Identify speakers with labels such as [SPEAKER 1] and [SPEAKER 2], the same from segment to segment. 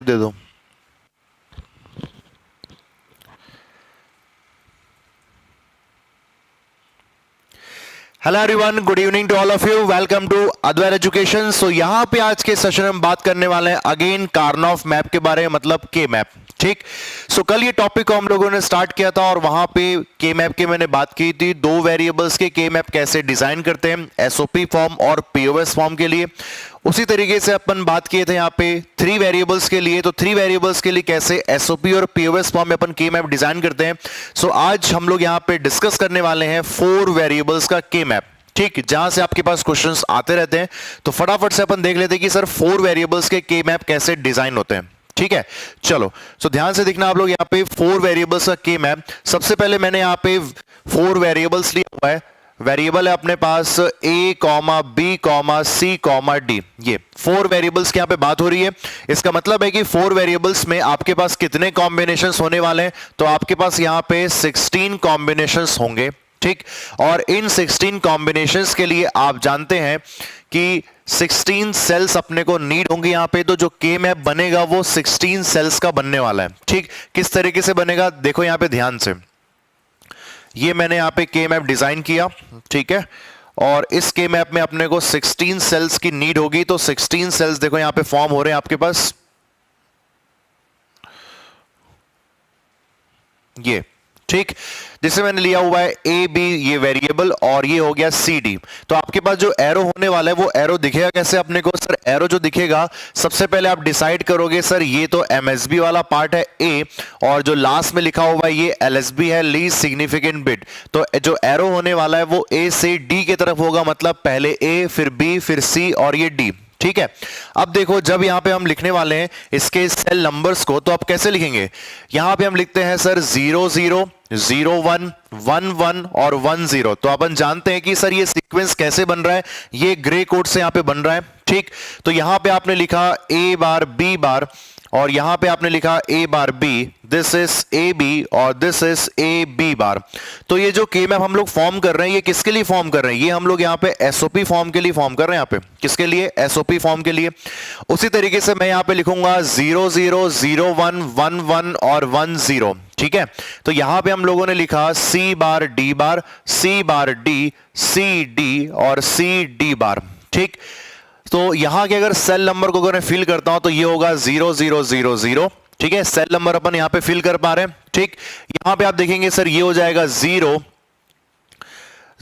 [SPEAKER 1] दे दो। Hello everyone, good evening to all of you, welcome to Advait education. So यहाँ पे आज के सेशन में हम बात करने वाले हैं अगेन कार्नोफ मैप के बारे में, मतलब के मैप। ठीक, सो कल ये टॉपिक को हम लोगों ने स्टार्ट किया था और वहां पे के मैप की मैंने बात की थी, दो वेरिएबल्स के मैप कैसे डिजाइन करते हैं, एसओपी फॉर्म और पीओएस फॉर्म के लिए। उसी तरीके से अपन बात किए थे यहाँ पे थ्री वेरिएबल्स के लिए, तो थ्री वेरिएबल्स के लिए कैसे एसओपी और पीओएस फॉर्म में अपन के मैप डिजाइन करते हैं। सो आज हम लोग यहाँ पे डिस्कस करने वाले हैं फोर वेरिएबल्स का के मैप। ठीक, जहां से आपके पास क्वेश्चंस आते रहते हैं, तो फटाफट से अपन देख लेते हैं कि सर फोर वेरिएबल्स के मैप कैसे डिजाइन होते हैं। ठीक है, चलो सो ध्यान से देखना आप लोग यहाँ पे फोर वेरिएबल्स का के मैप। सबसे पहले मैंने यहाँ पे फोर वेरिएबल्स लिया हुआ है। वेरिएबल है अपने पास ए comma B comma C comma D, ये फोर वेरिएबल्स की यहाँ पे बात हो रही है। इसका मतलब है कि फोर वेरिएबल्स में आपके पास कितने कॉम्बिनेशंस होने वाले हैं, तो आपके पास यहाँ पे 16 कॉम्बिनेशंस होंगे। ठीक, और इन 16 कॉम्बिनेशंस के लिए आप जानते हैं कि 16 सेल्स अपने को नीड होंगे यहाँ पे, तो जो के मैप बनेगा वो 16 सेल्स का बनने वाला है। ठीक, किस तरीके से बनेगा देखो यहाँ पे ध्यान से। ये मैंने यहाँ पे के मैप डिजाइन किया, ठीक है, और इस के मैप में अपने को 16 सेल्स की नीड होगी, तो 16 सेल्स देखो यहाँ पे फॉर्म हो रहे हैं आपके पास, ये। ठीक, जिसे मैंने लिया हुआ है ए बी ये वेरिएबल, और ये हो गया सी डी। तो आपके पास जो एरो होने वाला है वो एरो दिखेगा कैसे अपने को? सर एरो जो दिखेगा, सबसे पहले आप डिसाइड करोगे सर ये तो एमएसबी वाला पार्ट है ए, और जो लास्ट में लिखा हुआ है ये एलएसबी है, लीस्ट सिग्निफिकेंट बिट। तो जो एरो होने वाला है वो ए से डी की तरफ होगा, मतलब पहले ए फिर बी फिर सी और ये डी। ठीक है, अब देखो जब यहां पे हम लिखने वाले हैं इसके सेल नंबर्स को, तो आप कैसे लिखेंगे? यहां पे हम लिखते हैं सर 0 0 0 1 1 1 और 1 0। तो अपन जानते हैं कि सर ये सीक्वेंस कैसे बन रहा है, ये ग्रे कोड से यहां पे बन रहा है। ठीक, तो यहां पे आपने लिखा ए बार बी बार, और यहां पे आपने लिखा A bar B, this is A B और this is A B bar. तो ये जो के मैप हम लोग फॉर्म कर रहे हैं, ये किसके लिए फॉर्म कर रहे हैं? ये हम लोग यहाँ पे एसओपी फॉर्म के लिए फॉर्म कर रहे हैं। यहाँ पे किसके लिए? एसओपी फॉर्म के लिए। उसी तरीके से मैं यहाँ पे लिखूंगा 0 0 0 1 1 1 और 1 0। ठीक है, तो यहां पे हम लोगों ने लिखा सी bar D bar, C bar D, C D और सी डी बार। ठीक, तो यहां के अगर सेल नंबर को अगर मैं फिल करता हूं तो ये होगा 0 0 0 0। ठीक है, सेल नंबर अपन यहां पे फिल कर पा रहे हैं। ठीक, यहां पे आप देखेंगे सर ये हो जाएगा 0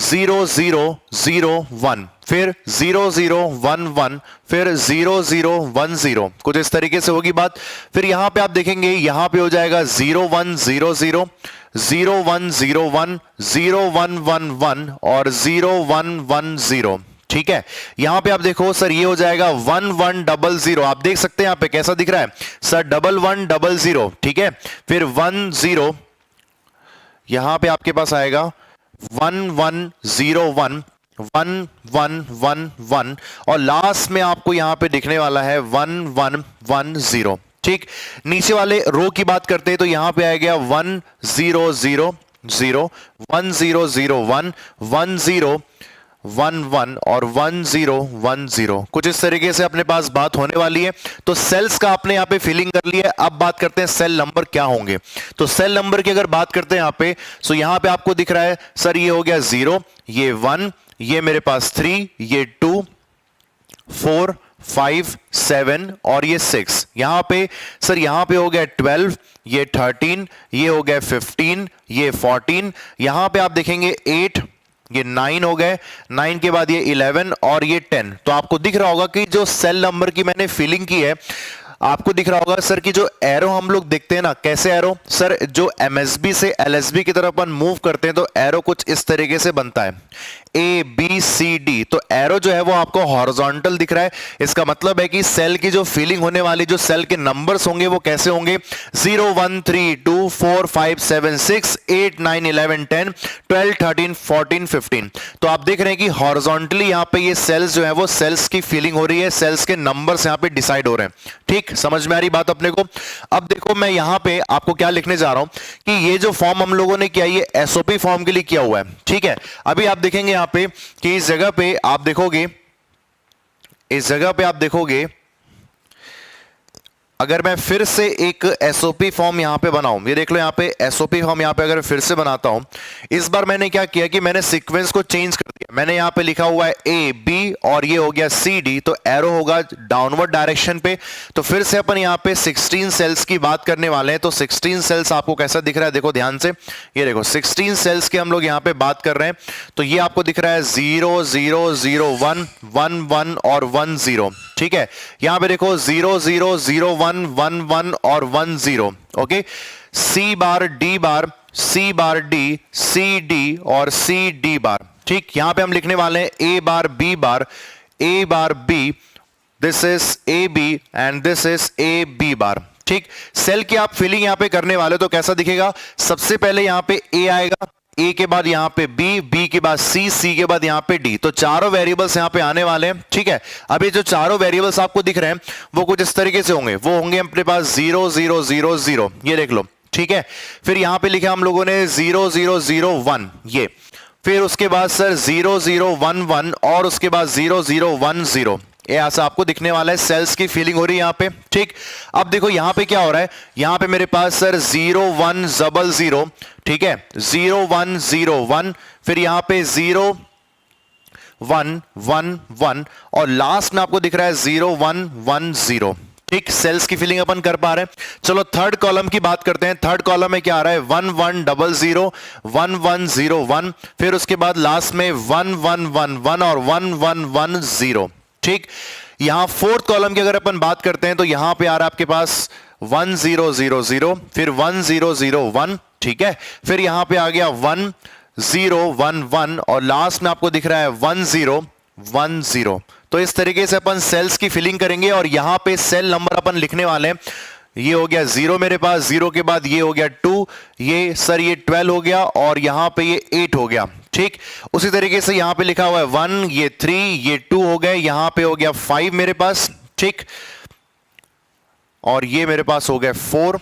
[SPEAKER 1] 0 0 0 1, फिर 0 0 1 1, फिर 0 0 1 0, कुछ इस तरीके से होगी बात। फिर यहां पे आप देखेंगे यहां पे हो जाएगा 0 1 0 0 0 1 0 1 0 1 1 1 और 0 1 1 0। ठीक है, यहां पे आप देखो सर ये हो जाएगा 1 1 0 0। आप देख सकते हैं यहां पे कैसा दिख रहा है सर, 1 1 0 0। ठीक है, फिर 1 0, यहां पे आपके पास आएगा 1 1 0 1 1 1 1 1, और लास्ट में आपको यहां पे दिखने वाला है 1 1 1 0। ठीक, नीचे वाले रो की बात करते हैं तो यहां पे आ गया 1 0 0 0 1 0 0 1 1 0 1 1 और 1 0 1 0, कुछ इस तरीके से अपने पास बात होने वाली है। तो सेल्स का आपने यहाँ पे फिलिंग कर लिया है। अब बात करते हैं सेल नंबर क्या होंगे। तो सेल नंबर की अगर बात करते हैं यहाँ पे, सो यहाँ पे आपको दिख रहा है सर ये हो गया 0, ये 1, ये मेरे पास 3, ये 2 4 5 7 और ये 6। यहां पे सर यहां पे हो गया 12, ये 13, ये हो गया 15, ये 14। यहां पे आप देखेंगे 8, ये 9 हो गए, 9 के बाद ये 11 और ये 10। तो आपको दिख रहा होगा कि जो सेल नंबर की मैंने फिलिंग की है, आपको दिख रहा होगा सर कि जो एरो हम लोग देखते हैं ना, कैसे एरो सर, जो एमएसबी से एलएसबी की तरफ अपन मूव करते हैं तो एरो कुछ इस तरीके से बनता है, ए बी सी डी। तो एरो जो है वो आपको हॉरिजॉन्टल दिख रहा है। इसका मतलब है कि सेल की जो फिलिंग होने वाली, जो सेल के नंबर्स होंगे वो कैसे होंगे? 0 1 3 2 4 5 7 6 8 9 11 10 12 13 14 15। तो आप देख रहे हैं कि हॉरिजॉन्टली यहाँ पे ये सेल्स जो है वो सेल्स की फिलिंग हो रही है, सेल्स के नंबर्स यहाँ पे डिसाइड हो रहे हैं। ठीक, समझ में आ रही बात अपने को? अब देखो मैं यहाँ पे आपको क्या लिखने जा रहा हूं कि ये जो फॉर्म हम लोगों ने किया ये एसओपी फॉर्म के लिए किया हुआ है। ठीक है, अभी आप देखेंगे यहाँ पे कि इस जगह पे आप देखोगे अगर मैं फिर से एक एसओपी फॉर्म यहां पे बनाऊं, ये देख लो यहां पे एसओपी फॉर्म यहां पे अगर फिर से बनाता हूं, इस बार मैंने क्या किया कि मैंने सीक्वेंस को चेंज कर दिया। मैंने यहां पे लिखा हुआ है ए बी और ये हो गया सी डी, तो एरो होगा डाउनवर्ड डायरेक्शन पे। तो फिर से अपन यहां पे 16 सेल्स की बात करने वाले हैं। तो 16 सेल्स आपको कैसा दिख रहा है, देखो ध्यान से, ये देखो 16 सेल्स की हम लोग यहां पे बात कर रहे हैं। तो ये आपको दिख रहा है 0 0 0 1 1 1 और 1 0, ठीक है। यहां पे देखो 0 0 0 1 1 1 और 1 0, ओके। सी bar D bar, C bar D, C D और सी डी बार, ठीक। यहां पे हम लिखने वाले हैं A bar B bar, A bar B, this is A B and this is A B bar, ठीक। सेल की आप फिलिंग यहां पे करने वाले तो कैसा दिखेगा, सबसे पहले यहां पे ए आएगा, ए के बाद यहां पे बी, बी के बाद सी, सी के बाद यहां पे डी, तो चारों वेरिएबल्स यहां पे आने वाले हैं, ठीक है। अब ये जो चारों वेरिएबल्स आपको दिख रहे हैं वो कुछ इस तरीके से होंगे, वो होंगे अपने पास 0 0 0 0, ये देख लो, ठीक है। फिर यहां पे लिखा हम लोगों ने 0 0 0 1, ये, फिर उसके बाद सर 0 0 1 1 और उसके बाद 0 0 1 0, ये ऐसा आपको दिखने वाला है। सेल्स की फीलिंग हो रही है यहां पे, ठीक। अब देखो यहां पे क्या हो रहा है, यहां पे मेरे पास सर 0 1 0 ठीक है, 0 1 0 1, फिर यहां पे 0 1 1 1 और लास्ट में आपको दिख रहा है 0 1 1 0, ठीक। सेल्स की फिलिंग अपन कर पा रहे हैं। चलो थर्ड कॉलम की बात करते हैं। थर्ड कॉलम में क्या आ रहा है, 1 1 0 0 1 1 0 1, फिर उसके बाद लास्ट में 1 1 1 1 और 1 1 1 0, ठीक। यहां फोर्थ कॉलम की अगर अपन बात करते हैं तो यहां पे आ रहा है आपके पास 1 0 0 0, फिर 1 0 0 1, ठीक है। फिर यहां पे आ गया 1 0 1 1 और लास्ट में आपको दिख रहा है 1 0 1 0। तो इस तरीके से अपन सेल्स की फिलिंग करेंगे और यहां पे सेल नंबर अपन लिखने वाले हैं। ये हो गया 0 मेरे पास, 0 के बाद ये हो गया 2, ये सर ये 12 हो गया और यहां पे ये 8 हो गया, ठीक। उसी तरीके से यहां पे लिखा हुआ है 1, ये 3, ये 2 हो गए, यहां पे हो गया 5 मेरे पास, ठीक। और ये मेरे पास हो गया 4,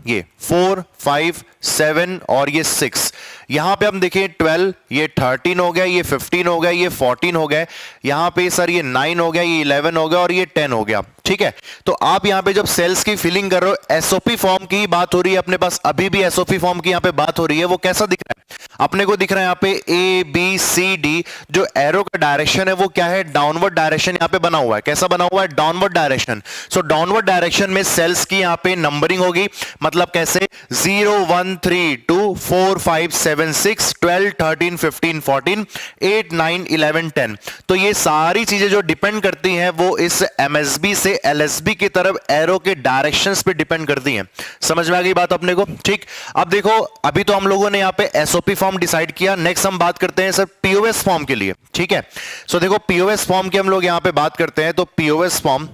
[SPEAKER 1] ये 4 5 7 और ये 6। यहां पे हम देखें 12, ये 13 हो गया, ये 15 हो गया, ये 14 हो गया, यहां पे सर ये 9 हो गया, ये 11 हो गया और ये 10 हो गया, ठीक है। तो आप यहां पे जब सेल्स की फिलिंग कर रहे हो, एसओपी फॉर्म की बात हो रही है अपने पास, अभी भी एसओपी फॉर्म की यहां पे बात हो रही है। वो कैसा दिख रहा है अपने को, दिख रहा है यहां पे ए बी सी डी, जो एरो का डायरेक्शन है वो क्या है, डाउनवर्ड डायरेक्शन यहां पे बना हुआ है। कैसा बना हुआ है, डाउनवर्ड डायरेक्शन। सो डाउनवर्ड डायरेक्शन में सेल्स की यहां पे नंबरिंग होगी, मतलब कैसे 0 1 3 2 4 5 7 6 12 13 15 14 8 9 11 10। तो ये सारी चीजें जो डिपेंड करती हैं वो इस एमएसबी से एलएसबी की तरफ एरो के डायरेक्शंस पे डिपेंड करती हैं। समझ में आ गई बात अपने को, ठीक। अब देखो अभी तो हम लोगों ने यहां पे एसओपी फॉर्म डिसाइड किया, नेक्स्ट हम बात करते हैं सर पीओएस फॉर्म के लिए, ठीक है। सो देखो पीओएस फॉर्म की हम लोग यहां पे बात करते हैं। तो पीओएस फॉर्म,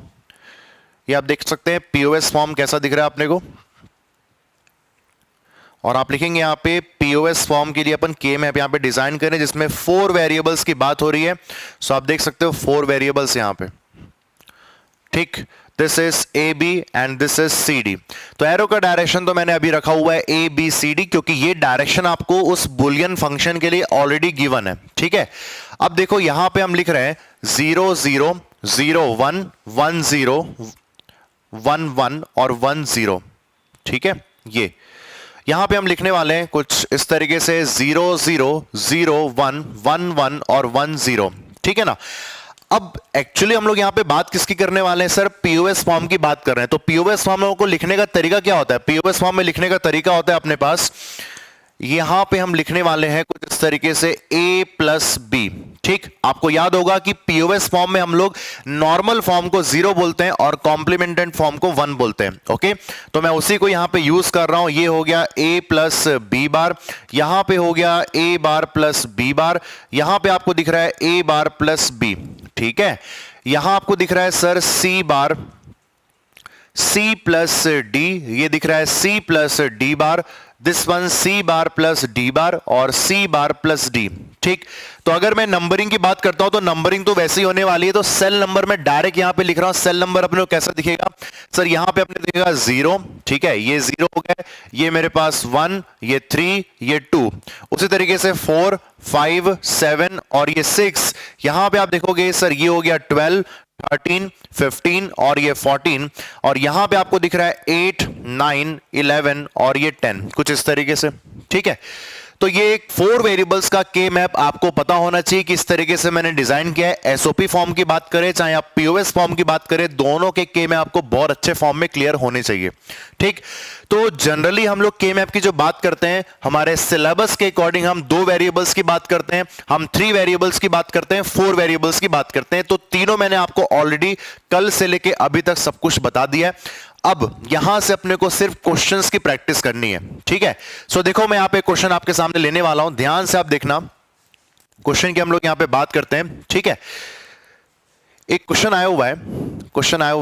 [SPEAKER 1] ये आप देख सकते हैं पीओएस फॉर्म कैसा दिख रहा है अपने को, और आप लिखेंगे यहां पे पीओएस फॉर्म के लिए अपन के मैप यहां पे डिजाइन करें जिसमें 4 वेरिएबल्स की बात हो रही है। सो आप देख सकते हो 4 वेरिएबल्स यहां पे, ठीक। This is A B and this is C D. तो एरो का डायरेक्शन तो मैंने अभी रखा हुआ है ए बी सी डी, क्योंकि ये डायरेक्शन आपको उस बुलियन फंक्शन के लिए ऑलरेडी गिवन है, ठीक है। अब देखो यहां पे हम लिख रहे हैं 0 0 0 1 1 0 1 1 और 1 0, ठीक है। ये यहां पे हम लिखने वाले हैं कुछ इस तरीके से 0 0 0 1 1 1 और 1 0, ठीक है ना। अब एक्चुअली हम लोग यहां पे बात किसकी करने वाले हैं सर, पीओएस फॉर्म की बात कर रहे हैं। तो पीओएस फॉर्म को लिखने का तरीका क्या होता है, पीओएस फॉर्म में लिखने का तरीका होता है अपने पास, यहां पे हम लिखने वाले हैं कुछ इस तरीके से a प्लस बी, ठीक। आपको याद होगा कि पीओएस फॉर्म में हम लोग नॉर्मल फॉर्म को 0 बोलते हैं और कॉम्प्लीमेंटेड फॉर्म को 1 बोलते हैं, ओके। तो मैं उसी को यहां पे यूज कर रहा हूं। ये हो गया a प्लस बी बार, यहां पे हो गया a bar plus B bar, यहां पे आपको दिख रहा है a बार प्लस बी, ठीक है। यहां आपको दिख रहा है sir c bar c plus D, ये दिख रहा है c plus D bar, this one C bar plus D bar और सी बार प्लस डी, ठीक। तो अगर मैं नंबरिंग की बात करता हूं तो नंबरिंग तो वैसे ही होने वाली है। तो सेल नंबर में डायरेक्ट यहां पे लिख रहा हूं, सेल नंबर अपने को कैसा दिखेगा सर, यहां पे अपने दिखेगा 0, ठीक है, ये 0 हो गया, ये मेरे पास 1, ये 3, ये 2, उसी तरीके से 4 5 7 और ये 6। यहां पे आप देखोगे सर ये हो गया 12 13, 15 और ये 14, और यहां पे आपको दिख रहा है 8, 9, 11 और ये 10, कुछ इस तरीके से। ठीक है, तो ये 4 वेरिएबल्स का के मैप आपको पता होना चाहिए कि इस तरीके से मैंने डिजाइन किया है। एसओपी फॉर्म की बात करें चाहे आप पीओएस फॉर्म की बात करें, दोनों के मैप आपको बहुत अच्छे फॉर्म में क्लियर होने चाहिए। ठीक, तो जनरली हम लोग के मैप की जो बात करते हैं, हमारे सिलेबस के अकॉर्डिंग हम 2 वेरिएबल्स की बात करते हैं, हम 3 वेरिएबल्स की बात करते हैं, 4 वेरिएबल्स की बात करते हैं। तो तीनों मैंने आपको ऑलरेडी कल से लेके अभी तक सब कुछ बता दिया है। अब यहां से अपने को सिर्फ क्वेश्चंस की प्रैक्टिस करनी है। ठीक है, सो देखो मैं यहां पे क्वेश्चन आपके सामने लेने वाला हूं, ध्यान से आप देखना। क्वेश्चन की हम लोग यहां पे बात करते हैं। ठीक है, एक क्वेश्चन आया हुआ है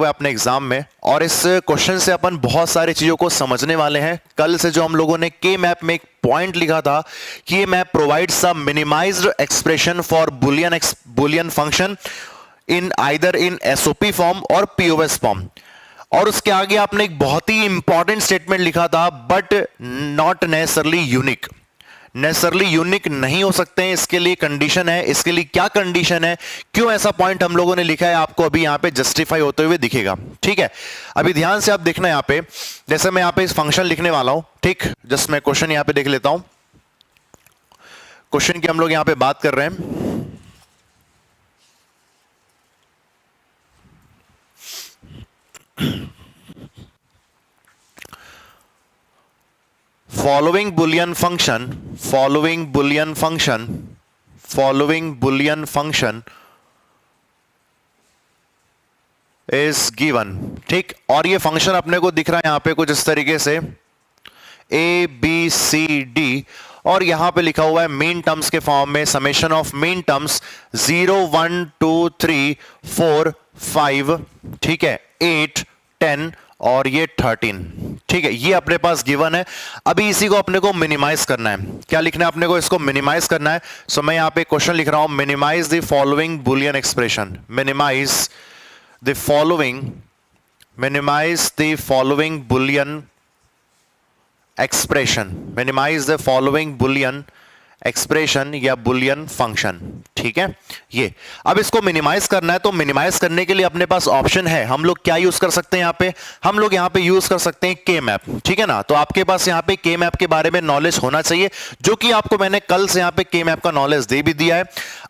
[SPEAKER 1] अपने एग्जाम में, और इस क्वेश्चन से अपन बहुत सारी चीजों को समझने वाले हैं। कल से जो हम लोगों ने के मैप में एक पॉइंट लिखा था कि ये map provides a minimised expression for Boolean function in either in SOP form और पीओएस फॉर्म, और उसके आगे आपने एक बहुत ही इंपॉर्टेंट स्टेटमेंट लिखा था, but not necessarily unique. Necessarily unique नहीं हो सकते हैं, इसके लिए कंडीशन है। इसके लिए क्या कंडीशन है, क्यों ऐसा पॉइंट हम लोगों ने लिखा है, आपको अभी यहां पे जस्टिफाई होते हुए दिखेगा। ठीक है, अभी ध्यान से आप देखना यहां पे, जैसे मैं यहां पे इस फंक्शन लिखने वाला हूं। ठीक, जस्ट मैं क्वेश्चन यहां पे देख लेता हूं। क्वेश्चन की हम लोग यहां पे बात कर रहे हैं। following boolean function is given। ठीक, और ये फंक्शन अपने को दिख रहा है यहां पे कुछ इस तरीके से ए बी सी डी, और यहां पे लिखा हुआ है मीन टर्म्स के फॉर्म में, समेशन ऑफ मीन टर्म्स 0, 1, 2, 3, 4, 5, ठीक है, 8, 10 और ये 13। ठीक है, ये अपने पास गिवन है। अभी इसी को अपने को मिनिमाइज करना है। क्या लिखना है अपने को, इसको मिनिमाइज करना है। सो मैं यहां पे क्वेश्चन लिख रहा हूं, minimize the following Boolean expression, minimize the following Boolean expression या बुलियन फंक्शन। ठीक है, ये अब इसको मिनिमाइज करना है, तो मिनिमाइज करने के लिए अपने पास ऑप्शन है। हम लोग क्या यूज कर सकते हैं यहां पे, हम लोग यहां पे यूज कर सकते हैं के मैप। ठीक है ना, तो आपके पास यहां पे के मैप के बारे में नॉलेज होना चाहिए, जो कि आपको मैंने कल से यहां पे के मैप का नॉलेज दे भी दिया है।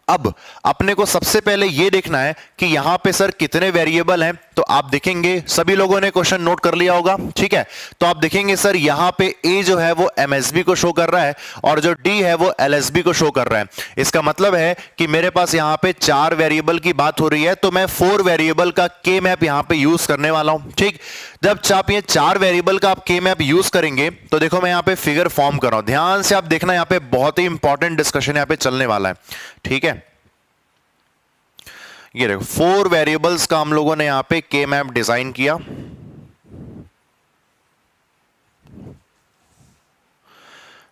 [SPEAKER 1] अब अपने को सबसे पहले यह देखना है कि यहां पे सर कितने वेरिएबल हैं। तो आप देखेंगे, सभी लोगों ने क्वेश्चन नोट कर लिया होगा। ठीक है, तो आप देखेंगे सर यहां पे ए जो है वो एमएसबी को शो कर रहा है, और जो डी है वो एलएसबी को शो कर रहा है। इसका मतलब है कि मेरे पास यहां पे 4 वेरिएबल की बात हो रही है, तो मैं 4 वेरिएबल का के मैप यहां पे यूज करने वाला हूं। ठीक, जब आप ये 4 वेरिएबल का आप के मैप यूज करेंगे, तो देखो मैं यहां पे फिगर फॉर्म कर रहा हूं, ध्यान से आप देखना, यहां पे बहुत ही इंपॉर्टेंट डिस्कशन यहां पे चलने वाला है। ठीक है, ये देखो 4 वेरिएबल्स का हम लोगों ने यहां पे के मैप डिजाइन किया।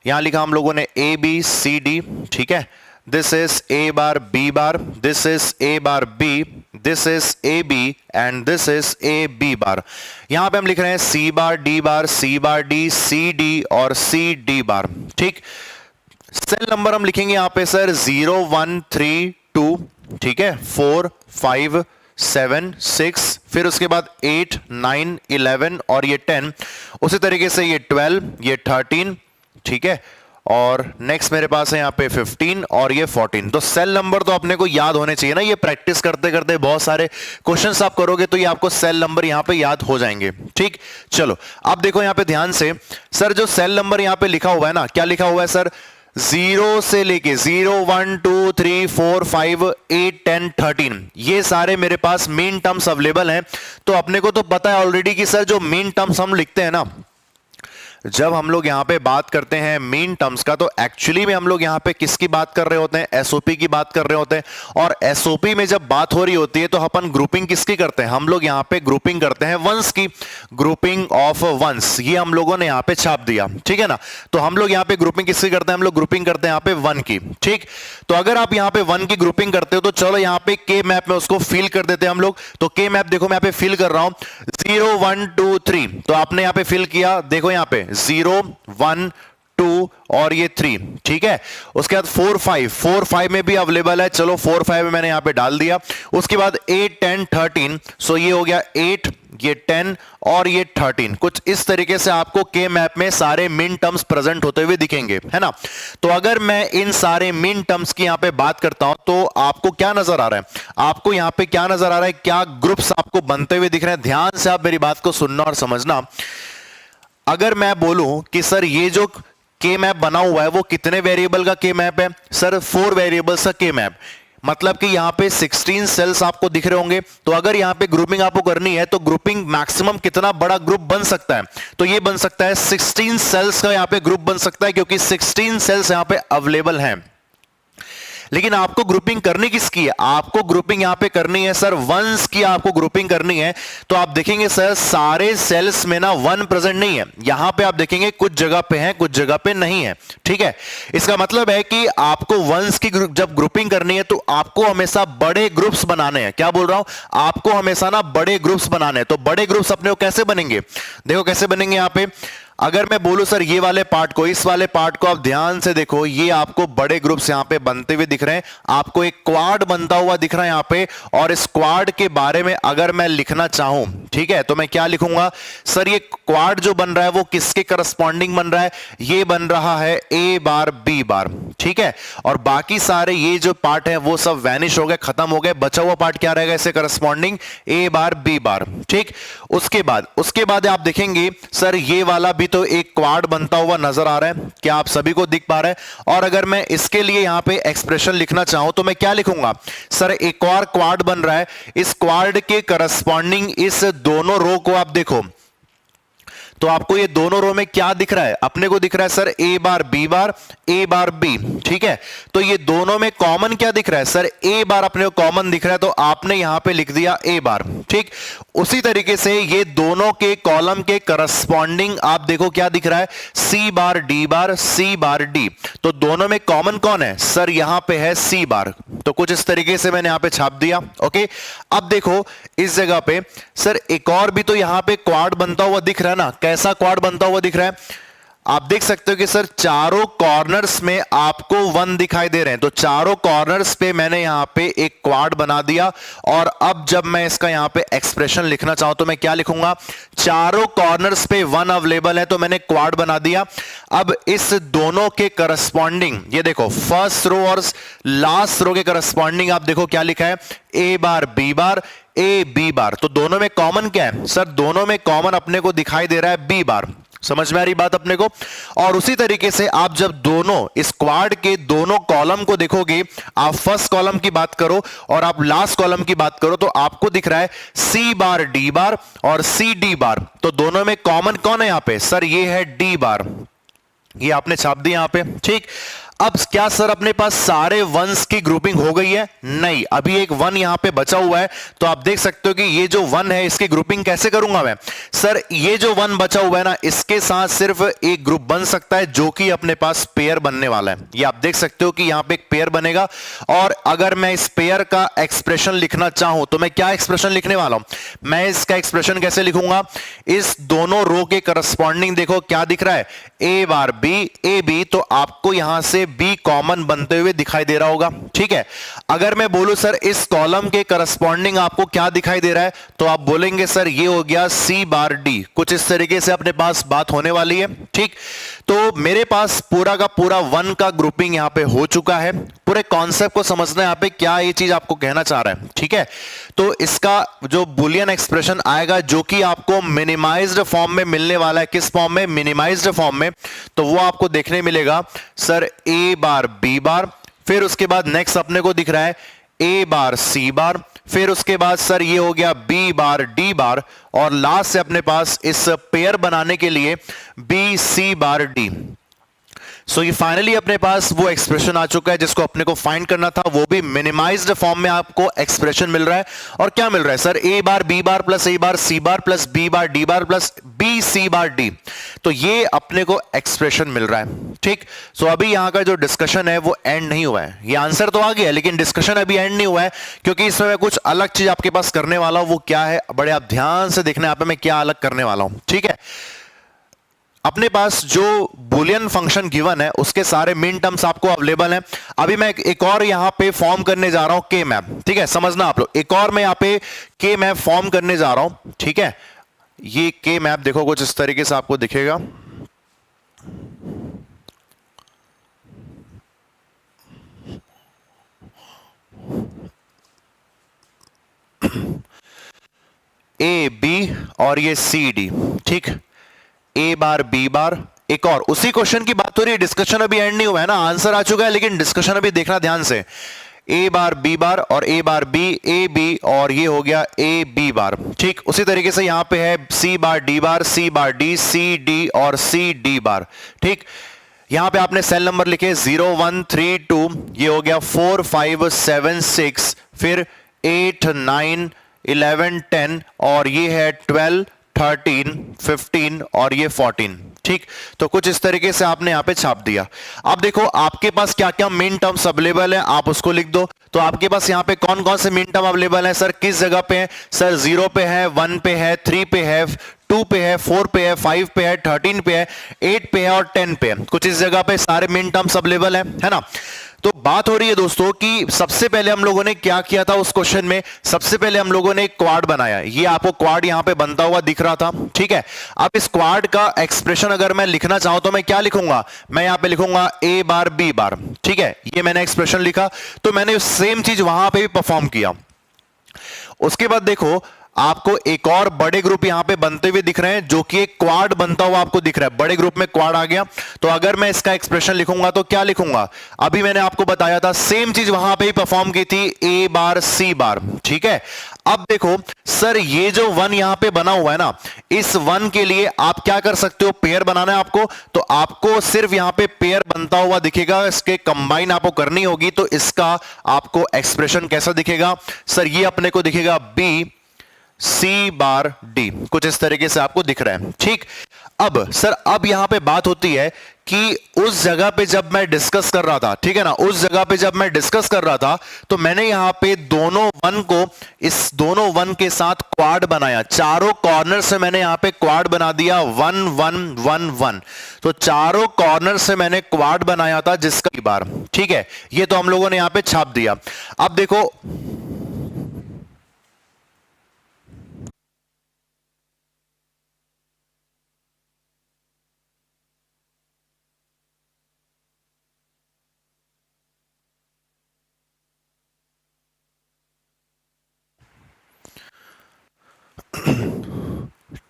[SPEAKER 1] यहां लिखा हम लोगों ने ए बी सी डी। ठीक है, this is A bar B bar, this is A bar B, this is A B and this is A B bar. यहां पे हम लिख रहे हैं C bar D bar, C bar D, C D और C D बार। ठीक, cell number हम लिखेंगे यहां पे सर 0, 1, 3, 2, ठीक है, 4, 5, 7, 6, फिर उसके बाद 8, 9, 11 और ये 10। उसी तरीके से ये 12, ये 13, ठीक है, और नेक्स्ट मेरे पास है यहां पे 15 और ये 14। तो सेल नंबर तो अपने को याद होने चाहिए ना, ये प्रैक्टिस करते करते बहुत सारे क्वेश्चंस आप करोगे तो ये आपको सेल नंबर यहां पे याद हो जाएंगे। ठीक, चलो अब देखो यहां पे ध्यान से, सर जो सेल नंबर यहां पे लिखा हुआ है ना, क्या लिखा हुआ है सर, 0 से लेके 0, 1, 2, 3, 4, 5, 8, 10, 13, ये सारे मेरे पास मीन टर्म्स अवेलेबल हैं। तो अपने को तो पता है ऑलरेडी कि सर जो मीन टर्म्स हम लिखते हैं ना, जब हम लोग यहां पे बात करते हैं मीन टर्म्स का, तो एक्चुअली में हम लोग यहां पे किसकी बात कर रहे होते हैं, एसओपी की बात कर रहे होते हैं। और एसओपी में जब बात हो रही होती है तो अपन ग्रुपिंग किसकी करते हैं, हम लोग यहां पे ग्रुपिंग करते हैं वंस की, ग्रुपिंग ऑफ वंस, ये हम लोगों ने यहां पे छाप दिया। ठीक है ना, तो हम लोग यहां पे ग्रुपिंग किसकी करते हैं, हम लोग ग्रुपिंग करते हैं यहां पे 1 की। ठीक, तो अगर आप यहां पे 1 की ग्रुपिंग करते हो तो चलो यहां पे के मैप में उसको फिल कर देते हैं हम लोग। तो के मैप देखो मैं यहां पे फिल कर रहा हूं, 0, 1, 2, 3, तो आपने यहां पे फिल किया, देखो यहां पे 0, 1, 2 और ये 3, ठीक है। उसके बाद 4 5 में भी अवेलेबल है, चलो 4 5 में मैंने यहां पे डाल दिया। उसके बाद 8 10 13, सो ये हो गया 8, ये 10 और ये 13। कुछ इस तरीके से आपको के मैप में सारे मिन टर्म्स प्रेजेंट होते हुए दिखेंगे, है ना। तो अगर मैं इन सारे मिन टर्म्स की यहां पे बात करता हूं तो आपको क्या नजर आ रहा है, आपको यहां पे क्या नजर आ रहा है, क्या ग्रुप्स आपको बनते हुए दिख रहे हैं। ध्यान से आप मेरी बात को सुनना और समझना। अगर मैं बोलूं कि सर ये जो के मैप बना हुआ है वो कितने वेरिएबल का के मैप है, सर 4 वेरिएबल्स का के मैप, मतलब कि यहां पे 16 सेल्स आपको दिख रहे होंगे। तो अगर यहां पे ग्रुपिंग आपको करनी है तो ग्रुपिंग मैक्सिमम कितना बड़ा ग्रुप बन सकता है, तो ये बन सकता है 16 सेल्स का यहां पे ग्रुप बन सकता है, क्योंकि 16 सेल्स यहां पे अवेलेबल हैं। लेकिन आपको ग्रुपिंग करनी किसकी है, आपको ग्रुपिंग यहां पे करनी है सर वंस की, आपको ग्रुपिंग करनी है। तो आप देखेंगे सर सारे सेल्स में ना 1 प्रेजेंट नहीं है, यहां पे आप देखेंगे कुछ जगह पे है कुछ जगह पे नहीं है, ठीक है। इसका मतलब है कि आपको वंस की जब ग्रुपिंग करनी है तो आपको हमेशा बड़े ग्रुप्स बनाने हैं। क्या बोल रहा हूं, आपको हमेशा ना बड़े ग्रुप्स बनाने हैं। तो बड़े ग्रुप्स अपने को कैसे बनेंगे, देखो कैसे बनेंगे। यहां पे अगर मैं बोलूं सर ये वाले पार्ट को, इस वाले पार्ट को आप ध्यान से देखो, ये आपको बड़े ग्रुप्स यहां पे बनते हुए दिख रहे हैं। आपको एक क्वाड बनता हुआ दिख रहा है यहां पे, और इस क्वाड के बारे में अगर मैं लिखना चाहूं, ठीक है, तो मैं क्या लिखूंगा, सर ये क्वाड जो बन रहा है वो किसके करस्पॉन्डिंग बन रहा है, ये बन रहा है ए बार बी बार, ठीक है। और बाकी सारे ये जो पार्ट है वो सब वैनिश हो गए, खत्म हो गए। बचा हुआ पार्ट क्या रहेगा इससे करस्पॉन्डिंग, ए बार बी बार, ठीक। उसके बाद आप देखेंगे सर ये वाला भी तो एक क्वाड बनता हुआ नजर आ रहा है, क्या आप सभी को दिख पा रहा है। और अगर मैं इसके लिए यहां पे एक्सप्रेशन लिखना चाहूं तो मैं क्या लिखूंगा, सर एक और क्वाड बन रहा है, इस क्वाड के करस्पॉन्डिंग इस दोनों रो को आप देखो, तो आपको ये दोनों रो में क्या दिख रहा है, अपने को दिख रहा है सर ए बार बी, ठीक है। तो ये दोनों में कॉमन क्या दिख रहा है, सर ए बार अपने को कॉमन दिख रहा है, तो आपने यहां पे लिख दिया ए बार, ठीक। उसी तरीके से ये दोनों के कॉलम के करस्पॉन्डिंग आप देखो क्या दिख रहा है, सी बार डी, तो दोनों में कॉमन कौन है, सर यहां पे है सी बार। तो कुछ इस तरीके से मैंने यहां पे छाप दिया, ओके। अब देखो इस जगह पे सर एक और भी तो यहां पे क्वाड बनता हुआ दिख रहा है ना, कैसा क्वाड बनता हुआ दिख रहा है, आप देख सकते हो कि सर चारों कॉर्नर्स में आपको 1 दिखाई दे रहे हैं। तो चारों कॉर्नर्स पे मैंने यहां पे एक क्वाड बना दिया, और अब जब मैं इसका यहां पे एक्सप्रेशन लिखना चाहूं तो मैं क्या लिखूंगा, चारों कॉर्नर्स पे 1 अवेलेबल है, तो मैंने क्वाड बना दिया। अब इस दोनों के करस्पॉन्डिंग ये देखो फर्स्ट रो और लास्ट रो के करस्पॉन्डिंग आप देखो क्या लिखा है, A bar A B bar. तो दोनों में कॉमन क्या है, सर दोनों में कॉमन अपने को दिखाई दे रहा है बी बार। समझ में आ रही बात अपने को। और उसी तरीके से आप जब दोनों इस क्वाड के दोनों कॉलम को देखोगे, आप फर्स्ट कॉलम की बात करो और आप लास्ट कॉलम की बात करो, तो आपको दिख रहा है सी बार डी बार और सी डी बार। तो दोनों में कॉमन कौन है यहां पे, सर ये है डी बार, ये आपने छाप दिया यहां पे, ठीक। अब क्या सर अपने पास सारे वंस की ग्रुपिंग हो गई है, नहीं, अभी एक 1 यहां पे बचा हुआ है। तो आप देख सकते हो कि ये जो 1 है इसकी ग्रुपिंग कैसे करूंगा मैं, सर ये जो 1 बचा हुआ है ना, इसके साथ सिर्फ एक ग्रुप बन सकता है जो कि अपने पास पेयर बनने वाला है। ये आप देख सकते हो कि यहां पे एक पेयर बनेगा, और अगर मैं इस पेयर का एक्सप्रेशन लिखना चाहूं तो मैं क्या एक्सप्रेशन लिखने वाला हूं, मैं इसका एक्सप्रेशन कैसे लिखूंगा, इस दोनों रो के करस्पॉन्डिंग देखो क्या दिख रहा है, ए बार बी, तो आपको यहां से बी कॉमन बनते हुए दिखाई दे रहा होगा, ठीक है। अगर मैं बोलूं सर इस कॉलम के करस्पॉन्डिंग आपको क्या दिखाई दे रहा है, तो आप बोलेंगे सर ये हो गया सी बार डी। कुछ इस तरीके से अपने पास बात होने वाली है, ठीक। तो मेरे पास पूरा का पूरा 1 का ग्रुपिंग यहां पे हो चुका है। पूरे कॉन्सेप्ट को समझना है यहां पे क्या ये चीज आपको कहना चाह रहा है, ठीक है। तो इसका जो बुलियन एक्सप्रेशन आएगा जो कि आपको मिनिमाइज्ड फॉर्म में मिलने वाला है, किस फॉर्म में, मिनिमाइज्ड फॉर्म में, तो वो आपको देखने मिलेगा सर ए बार बी बार, फिर उसके बाद नेक्स्ट अपने को दिख रहा है ए बार सी बार, फिर उसके बाद सर ये हो गया बी बार डी बार, और लास्ट से अपने पास इस पेयर बनाने के लिए बी सी बार डी। सो ये फाइनली अपने पास वो एक्सप्रेशन आ चुका है जिसको अपने को फाइंड करना था, वो भी मिनिमाइज्ड फॉर्म में आपको एक्सप्रेशन मिल रहा है। और क्या मिल रहा है sir, A bar B bar plus A bar C bar plus B bar D bar plus B C bar D. तो ये अपने को एक्सप्रेशन मिल रहा है, ठीक। सो अभी यहां का जो डिस्कशन है वो एंड नहीं हुआ है, ये आंसर तो आ गया है लेकिन डिस्कशन अभी एंड नहीं हुआ है, क्योंकि इसमें मैं कुछ अलग चीज आपके पास करने वाला हूं। वो क्या है, बड़े आप ध्यान से देखना, यहाँ पे मैं क्या अलग करने वाला हूं, ठीक है। अपने पास जो बुलियन फंक्शन गिवन है उसके सारे मिन टर्म्स आपको अवेलेबल हैं। अभी मैं एक और यहां पे फॉर्म करने जा रहा हूं के मैप, ठीक है, समझना आप लोग, एक और मैं यहां पे के मैप फॉर्म करने जा रहा हूं, ठीक है। ये के मैप देखो कुछ इस तरीके से आपको दिखेगा। ए बी और ये सी डी, ठीक, ए बार बी बार। एक और उसी क्वेश्चन की बात हो रही है, डिस्कशन अभी एंड नहीं हुआ है ना, आंसर आ चुका है लेकिन डिस्कशन अभी देखना ध्यान से। ए बार बी बार और ए बार बी, ए बी और ये हो गया ए बी बार, ठीक। उसी तरीके से यहां पे है सी bar D bar, C bar D, C D और सी डी बार, ठीक। यहां पे आपने सेल नंबर लिखे 0 1 3 2, ये हो गया 4 5 7 6, फिर 8 9 11 10 और ये है 12 13 15 और ये 14, ठीक। तो कुछ इस तरीके से आपने यहां पे छाप दिया। अब देखो आपके पास क्या क्या मेन टर्म्स अवेलेबल है, आप उसको लिख दो। तो आपके पास यहां पे कौन कौन से मेन टर्म अवेलेबल है, सर किस जगह पे है, सर 0 पे है, 1 पे है, 3 पे है, 2 पे है, 4 पे है, 5 पे है, 13 पे है, 8 पे है और 10 पे है। कुछ इस जगह पे सारे मेन टर्म्स अवेलेबल है ना। तो बात हो रही है दोस्तों कि सबसे पहले हम लोगों ने क्या किया था उस क्वेश्चन में, सबसे पहले हम लोगों ने एक क्वाड बनाया। ये आपको क्वाड यहां पे बनता हुआ दिख रहा था, ठीक है। अब इस क्वाड का एक्सप्रेशन अगर मैं लिखना चाहूं तो मैं क्या लिखूंगा, मैं यहां पे लिखूंगा ए बार बी बार, ठीक है। ये मैंने एक्सप्रेशन लिखा, तो मैंने सेम चीज वहां पे भी परफॉर्म किया। उसके बाद देखो आपको एक और बड़े ग्रुप यहां पे बनते हुए दिख रहे हैं, जो कि एक क्वाड बनता हुआ आपको दिख रहा है। बड़े ग्रुप में क्वाड आ गया, तो अगर मैं इसका एक्सप्रेशन लिखूंगा तो क्या लिखूंगा, अभी मैंने आपको बताया था सेम चीज वहां पे ही परफॉर्म की थी, ए बार सी बार, ठीक है। अब देखो सर ये जो 1 यहां पे बना हुआ है ना, इस 1 के लिए आप क्या कर सकते हो, पेयर बनाना है आपको, तो आपको सिर्फ यहां पे पेयर बनता हुआ दिखेगा, इसके कंबाइन आपको करनी होगी। तो इसका आपको एक्सप्रेशन कैसा दिखेगा, सर ये अपने को दिखेगा बी सी बार डी, कुछ इस तरीके से आपको दिख रहा है, ठीक। अब सर अब यहां पे बात होती है कि उस जगह पे जब मैं डिस्कस कर रहा था, ठीक है ना, उस जगह पे जब मैं डिस्कस कर रहा था तो मैंने यहां पे दोनों 1 को इस दोनों 1 के साथ क्वाड बनाया, चारों कॉर्नर से मैंने यहां पे क्वाड बना दिया 1 1 1 1। तो चारों कॉर्नर से मैंने क्वाड बनाया था जिसका बार, ठीक है। ये तो हम लोगों ने यहां पे छाप दिया। अब देखो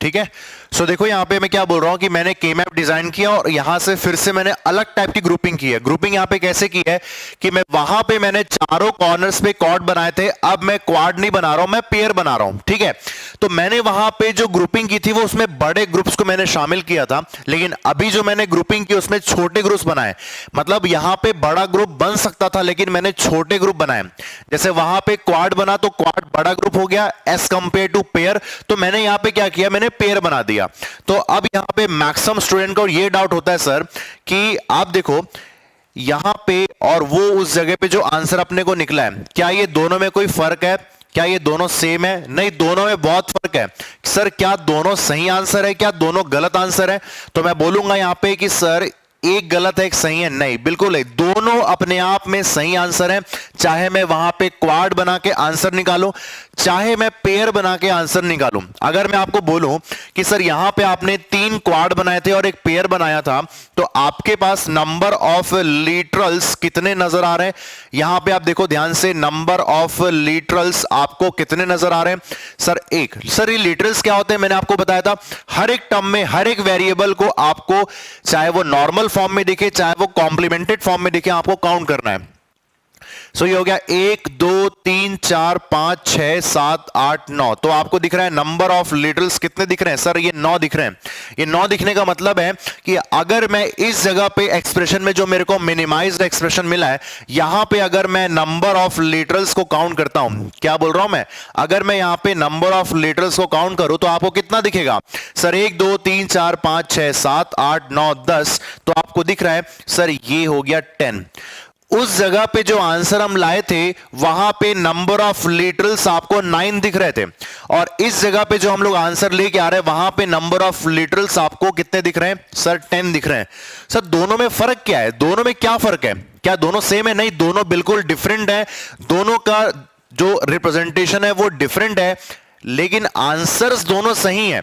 [SPEAKER 1] ठीक है। सो देखो यहां पे मैं क्या बोल रहा हूं कि मैंने के मैप डिजाइन किया और यहां से फिर से मैंने अलग टाइप की ग्रुपिंग की है। ग्रुपिंग यहां पे कैसे की है कि मैं वहां पे मैंने चारों कॉर्नर्स पे क्वाड बनाए थे, अब मैं क्वाड नहीं बना रहा हूं, मैं पेयर बना रहा हूं, ठीक है। तो मैंने वहां पे जो ग्रुपिंग की थी वो उसमें बड़े ग्रुप्स को मैंने शामिल किया था, लेकिन अभी जो मैंने ग्रुपिंग की उसमें छोटे ग्रुप्स बनाए। मतलब यहां पे बड़ा ग्रुप बन सकता था लेकिन मैंने छोटे ग्रुप बनाए। जैसे वहां पे क्वाड बना तो क्वाड बड़ा ग्रुप हो गया एज कंपेयर टू पेयर, तो मैंने यहां पे क्या किया, मैंने पेयर बना दिया। तो अब यहां पे मैक्सिमम स्टूडेंट को ये डाउट होता है सर कि आप देखो यहां पे और वो उस जगह पे जो आंसर अपने को निकला है, क्या ये दोनों में कोई फर्क है, क्या ये दोनों सेम है, नहीं दोनों में बहुत फर्क है। सर क्या दोनों सही आंसर है, क्या दोनों गलत आंसर है, तो मैं बोलूंगा यहां पे कि सर एक गलत है एक सही है, नहीं बिल्कुल नहीं, दोनों अपने आप में सही आंसर है। चाहे मैं वहां पे क्वाड बना के आंसर निकालूं, चाहे मैं पेयर बना के आंसर निकालूं। अगर मैं आपको बोलूं कि सर यहां पे आपने 3 क्वाड बनाए थे और एक पेयर बनाया था, तो आपके पास नंबर ऑफ लिटरल्स कितने नजर आ रहे हैं, यहां पे आप देखो ध्यान से, नंबर ऑफ लिटरल्स आपको कितने नजर आ रहे हैं, सर एक। सर ये लिटरल्स क्या होते हैं, मैंने आपको बताया था, हर एक टर्म में हर एक वेरिएबल को आपको चाहे वो नॉर्मल फॉर्म में दिखे चाहे वो कॉम्प्लीमेंटेड फॉर्म में दिखे आपको काउंट करना है। सो ये हो गया 1 2 3 4 5 6 7 8 9। तो आपको दिख रहा है नंबर ऑफ लिटरल्स कितने दिख रहे हैं, सर ये 9 दिख रहे हैं। ये 9 दिखने का मतलब है कि अगर मैं इस जगह पे एक्सप्रेशन में जो मेरे को मिनिमाइज्ड एक्सप्रेशन मिला है, यहां पे अगर मैं नंबर ऑफ लिटरल्स को काउंट करता हूं, क्या बोल रहा हूं मैं, अगर मैं यहां पे नंबर ऑफ लिटरल्स को काउंट करूं तो आपको कितना दिखेगा, सर 1 2 3 4 5 6 7 8 9 10। तो आपको दिख रहा है सर ये हो गया 10। उस जगह पे जो आंसर हम लाए थे वहां पे नंबर ऑफ लिटरल्स आपको 9 दिख रहे थे, और इस जगह पे जो हम लोग आंसर लेके आ रहे हैं वहां पे नंबर ऑफ लिटरल्स आपको कितने दिख रहे हैं सर? 10 दिख रहे हैं। सर दोनों में फर्क क्या है? दोनों में क्या फर्क है? क्या दोनों सेम है? नहीं, दोनों बिल्कुल डिफरेंट है। दोनों का जो रिप्रेजेंटेशन है वो डिफरेंट है, लेकिन आंसर्स दोनों सही हैं।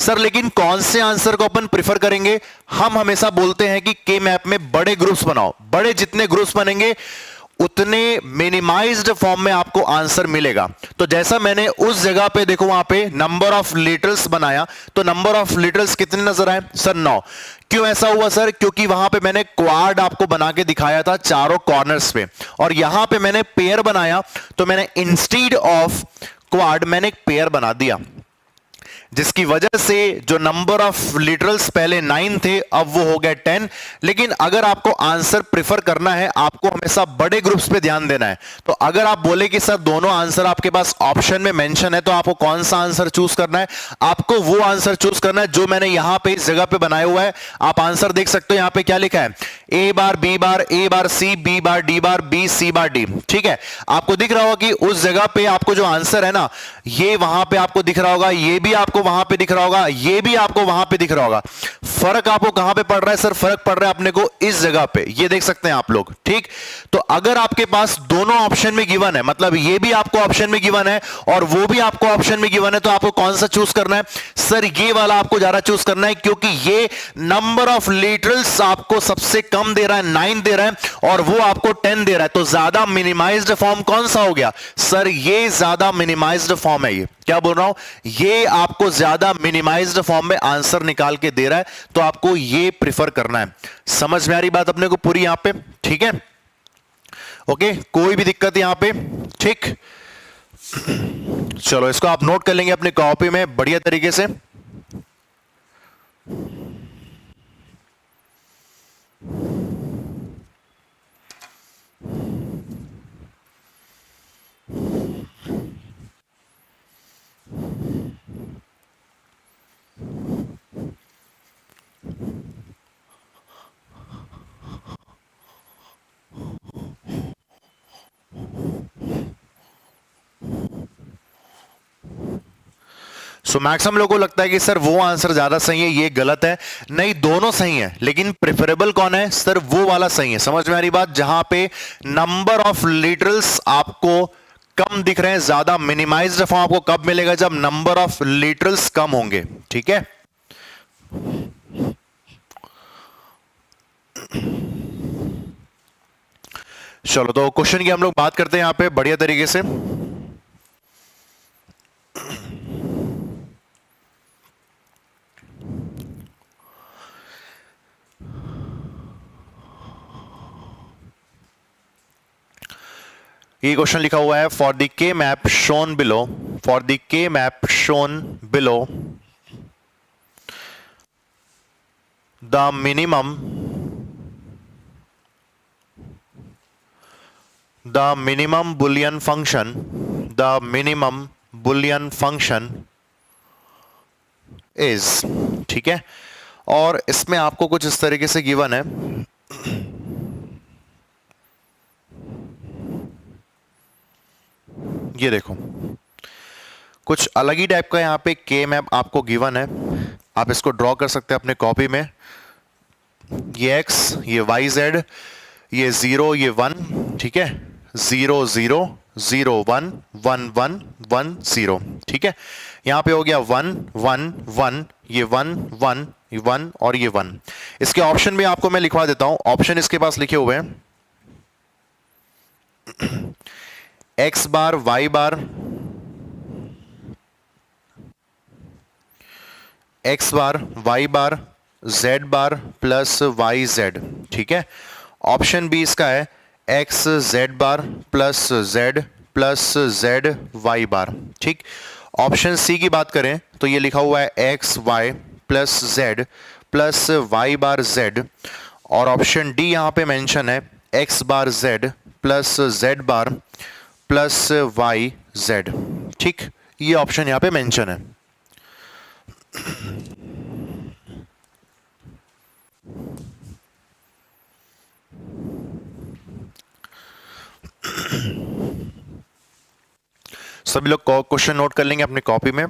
[SPEAKER 1] सर लेकिन कौन से आंसर को अपन प्रिफर करेंगे? हम हमेशा बोलते हैं कि के मैप में बड़े ग्रुप्स बनाओ, बड़े जितने ग्रुप्स बनेंगे उतने मिनिमाइज्ड फॉर्म में आपको आंसर मिलेगा। तो जैसा मैंने उस जगह पे देखो वहां पे नंबर ऑफ लिटरल्स बनाया, तो नंबर ऑफ लिटरल्स कितने नजर आए सर? 9। क्यों ऐसा हुआ सर? क्योंकि वहां पे मैंने क्वाड आपको बना के दिखाया था चारों कॉर्नर्स पे, और यहां पे मैंने पेयर बनाया, तो मैंने इंस्टीड ऑफ क्वाड मैंने एक पेयर बना दिया, जिसकी वजह से जो नंबर ऑफ लिटरल्स पहले 9 थे अब वो हो गए 10। लेकिन अगर आपको आंसर प्रिफर करना है, आपको हमेशा बड़े ग्रुप्स पे ध्यान देना है। तो अगर आप बोले कि सर दोनों आंसर आपके पास ऑप्शन में मेंशन है, तो आपको कौन सा आंसर चूज करना है? आपको वो आंसर चूज करना है जो मैंने यहां पे इस जगह पे बनाया हुआ है। आप आंसर देख सकते हो, यहां पे क्या लिखा है? A bar B bar A bar C B bar D bar B C bar D. ठीक है, आपको दिख रहा होगा कि उस जगह पे आपको जो आंसर है ना, ये वहां पे आपको दिख रहा होगा, ये भी आपको वहां पे दिख रहा होगा, ये भी आपको वहां पे दिख रहा होगा। फर्क आपको कहां पे पड़ रहा है सर? फर्क पड़ रहा है अपने को इस जगह पे, ये देख सकते हैं आप लोग। ठीक, तो अगर आपके पास दोनों ऑप्शन में गिवन है, मतलब ये भी आपको ऑप्शन में गिवन है और वो भी आपको ऑप्शन में गिवन है, तो आपको कौन सा चूज करना है सर? ये वाला आपको ज्यादा चूज करना है, क्योंकि ये नंबर ऑफ लिटरल्स आपको सबसे कम दे रहा है, 9 दे रहा है, और वो आपको 10 दे रहा है। तो ज्यादा मिनिमाइज्ड फॉर्म कौन सा हो गया सर? ये ज्यादा मिनिमाइज्ड फॉर्म है। ये क्या बोल रहा हूं? ये आपको ज्यादा मिनिमाइज्ड फॉर्म में आंसर निकाल के दे रहा है, तो आपको ये प्रिफर करना है। समझ में आ रही बात अपने को पूरी यहां पे? ठीक है, ओके, कोई भी दिक्कत यहां पे? ठीक, चलो इसको आप नोट कर लेंगे अपनी कॉपी में बढ़िया तरीके से। सो मैक्सिमम लोगों को लगता है कि सर वो आंसर ज्यादा सही है, ये गलत है। नहीं, दोनों सही है, लेकिन प्रेफरेबल कौन है सर? वो वाला सही है। समझ में आ रही बात? जहां पे नंबर ऑफ लिटरल्स आपको कम दिख रहे हैं, ज्यादा मिनिमाइज्ड फॉर्म आपको कब मिलेगा? जब नंबर ऑफ लिटरल्स कम होंगे। ठीक है, चलो तो क्वेश्चन की हम लोग बात करते हैं यहां पे बढ़िया तरीके से। ये क्वेश्चन लिखा हुआ है, for the K map shown below, for the K map shown below the minimum boolean function, the minimum boolean function is. ठीक है, और इसमें आपको कुछ इस तरीके से गिवन है, ये देखो कुछ अलग ही टाइप का यहां पे के मैप आपको गिवन है। आप इसको ड्रॉ कर सकते हैं अपने कॉपी में। ये x, ये y z, ये 0, ये 1। ठीक है, 0 0 0 1 1 1 1 0। ठीक है, यहां पे हो गया 1 1 1, ये 1 1 1 और ये 1। इसके ऑप्शन भी आपको मैं लिखवा देता हूं। ऑप्शन इसके पास लिखे हुए हैं, x बार y बार, x बार y बार z bar plus y z। ठीक है, ऑप्शन बी इसका है x z bar plus z plus z y bar. ठीक, ऑप्शन सी की बात करें तो ये लिखा हुआ है x y plus z plus y बार z, और ऑप्शन डी यहां पे मेंशन है x बार z plus z bar plus y z। ठीक, ये ऑप्शन यहां पे मेंशन है। सभी लोग क्वेश्चन नोट कर लेंगे अपनी कॉपी में।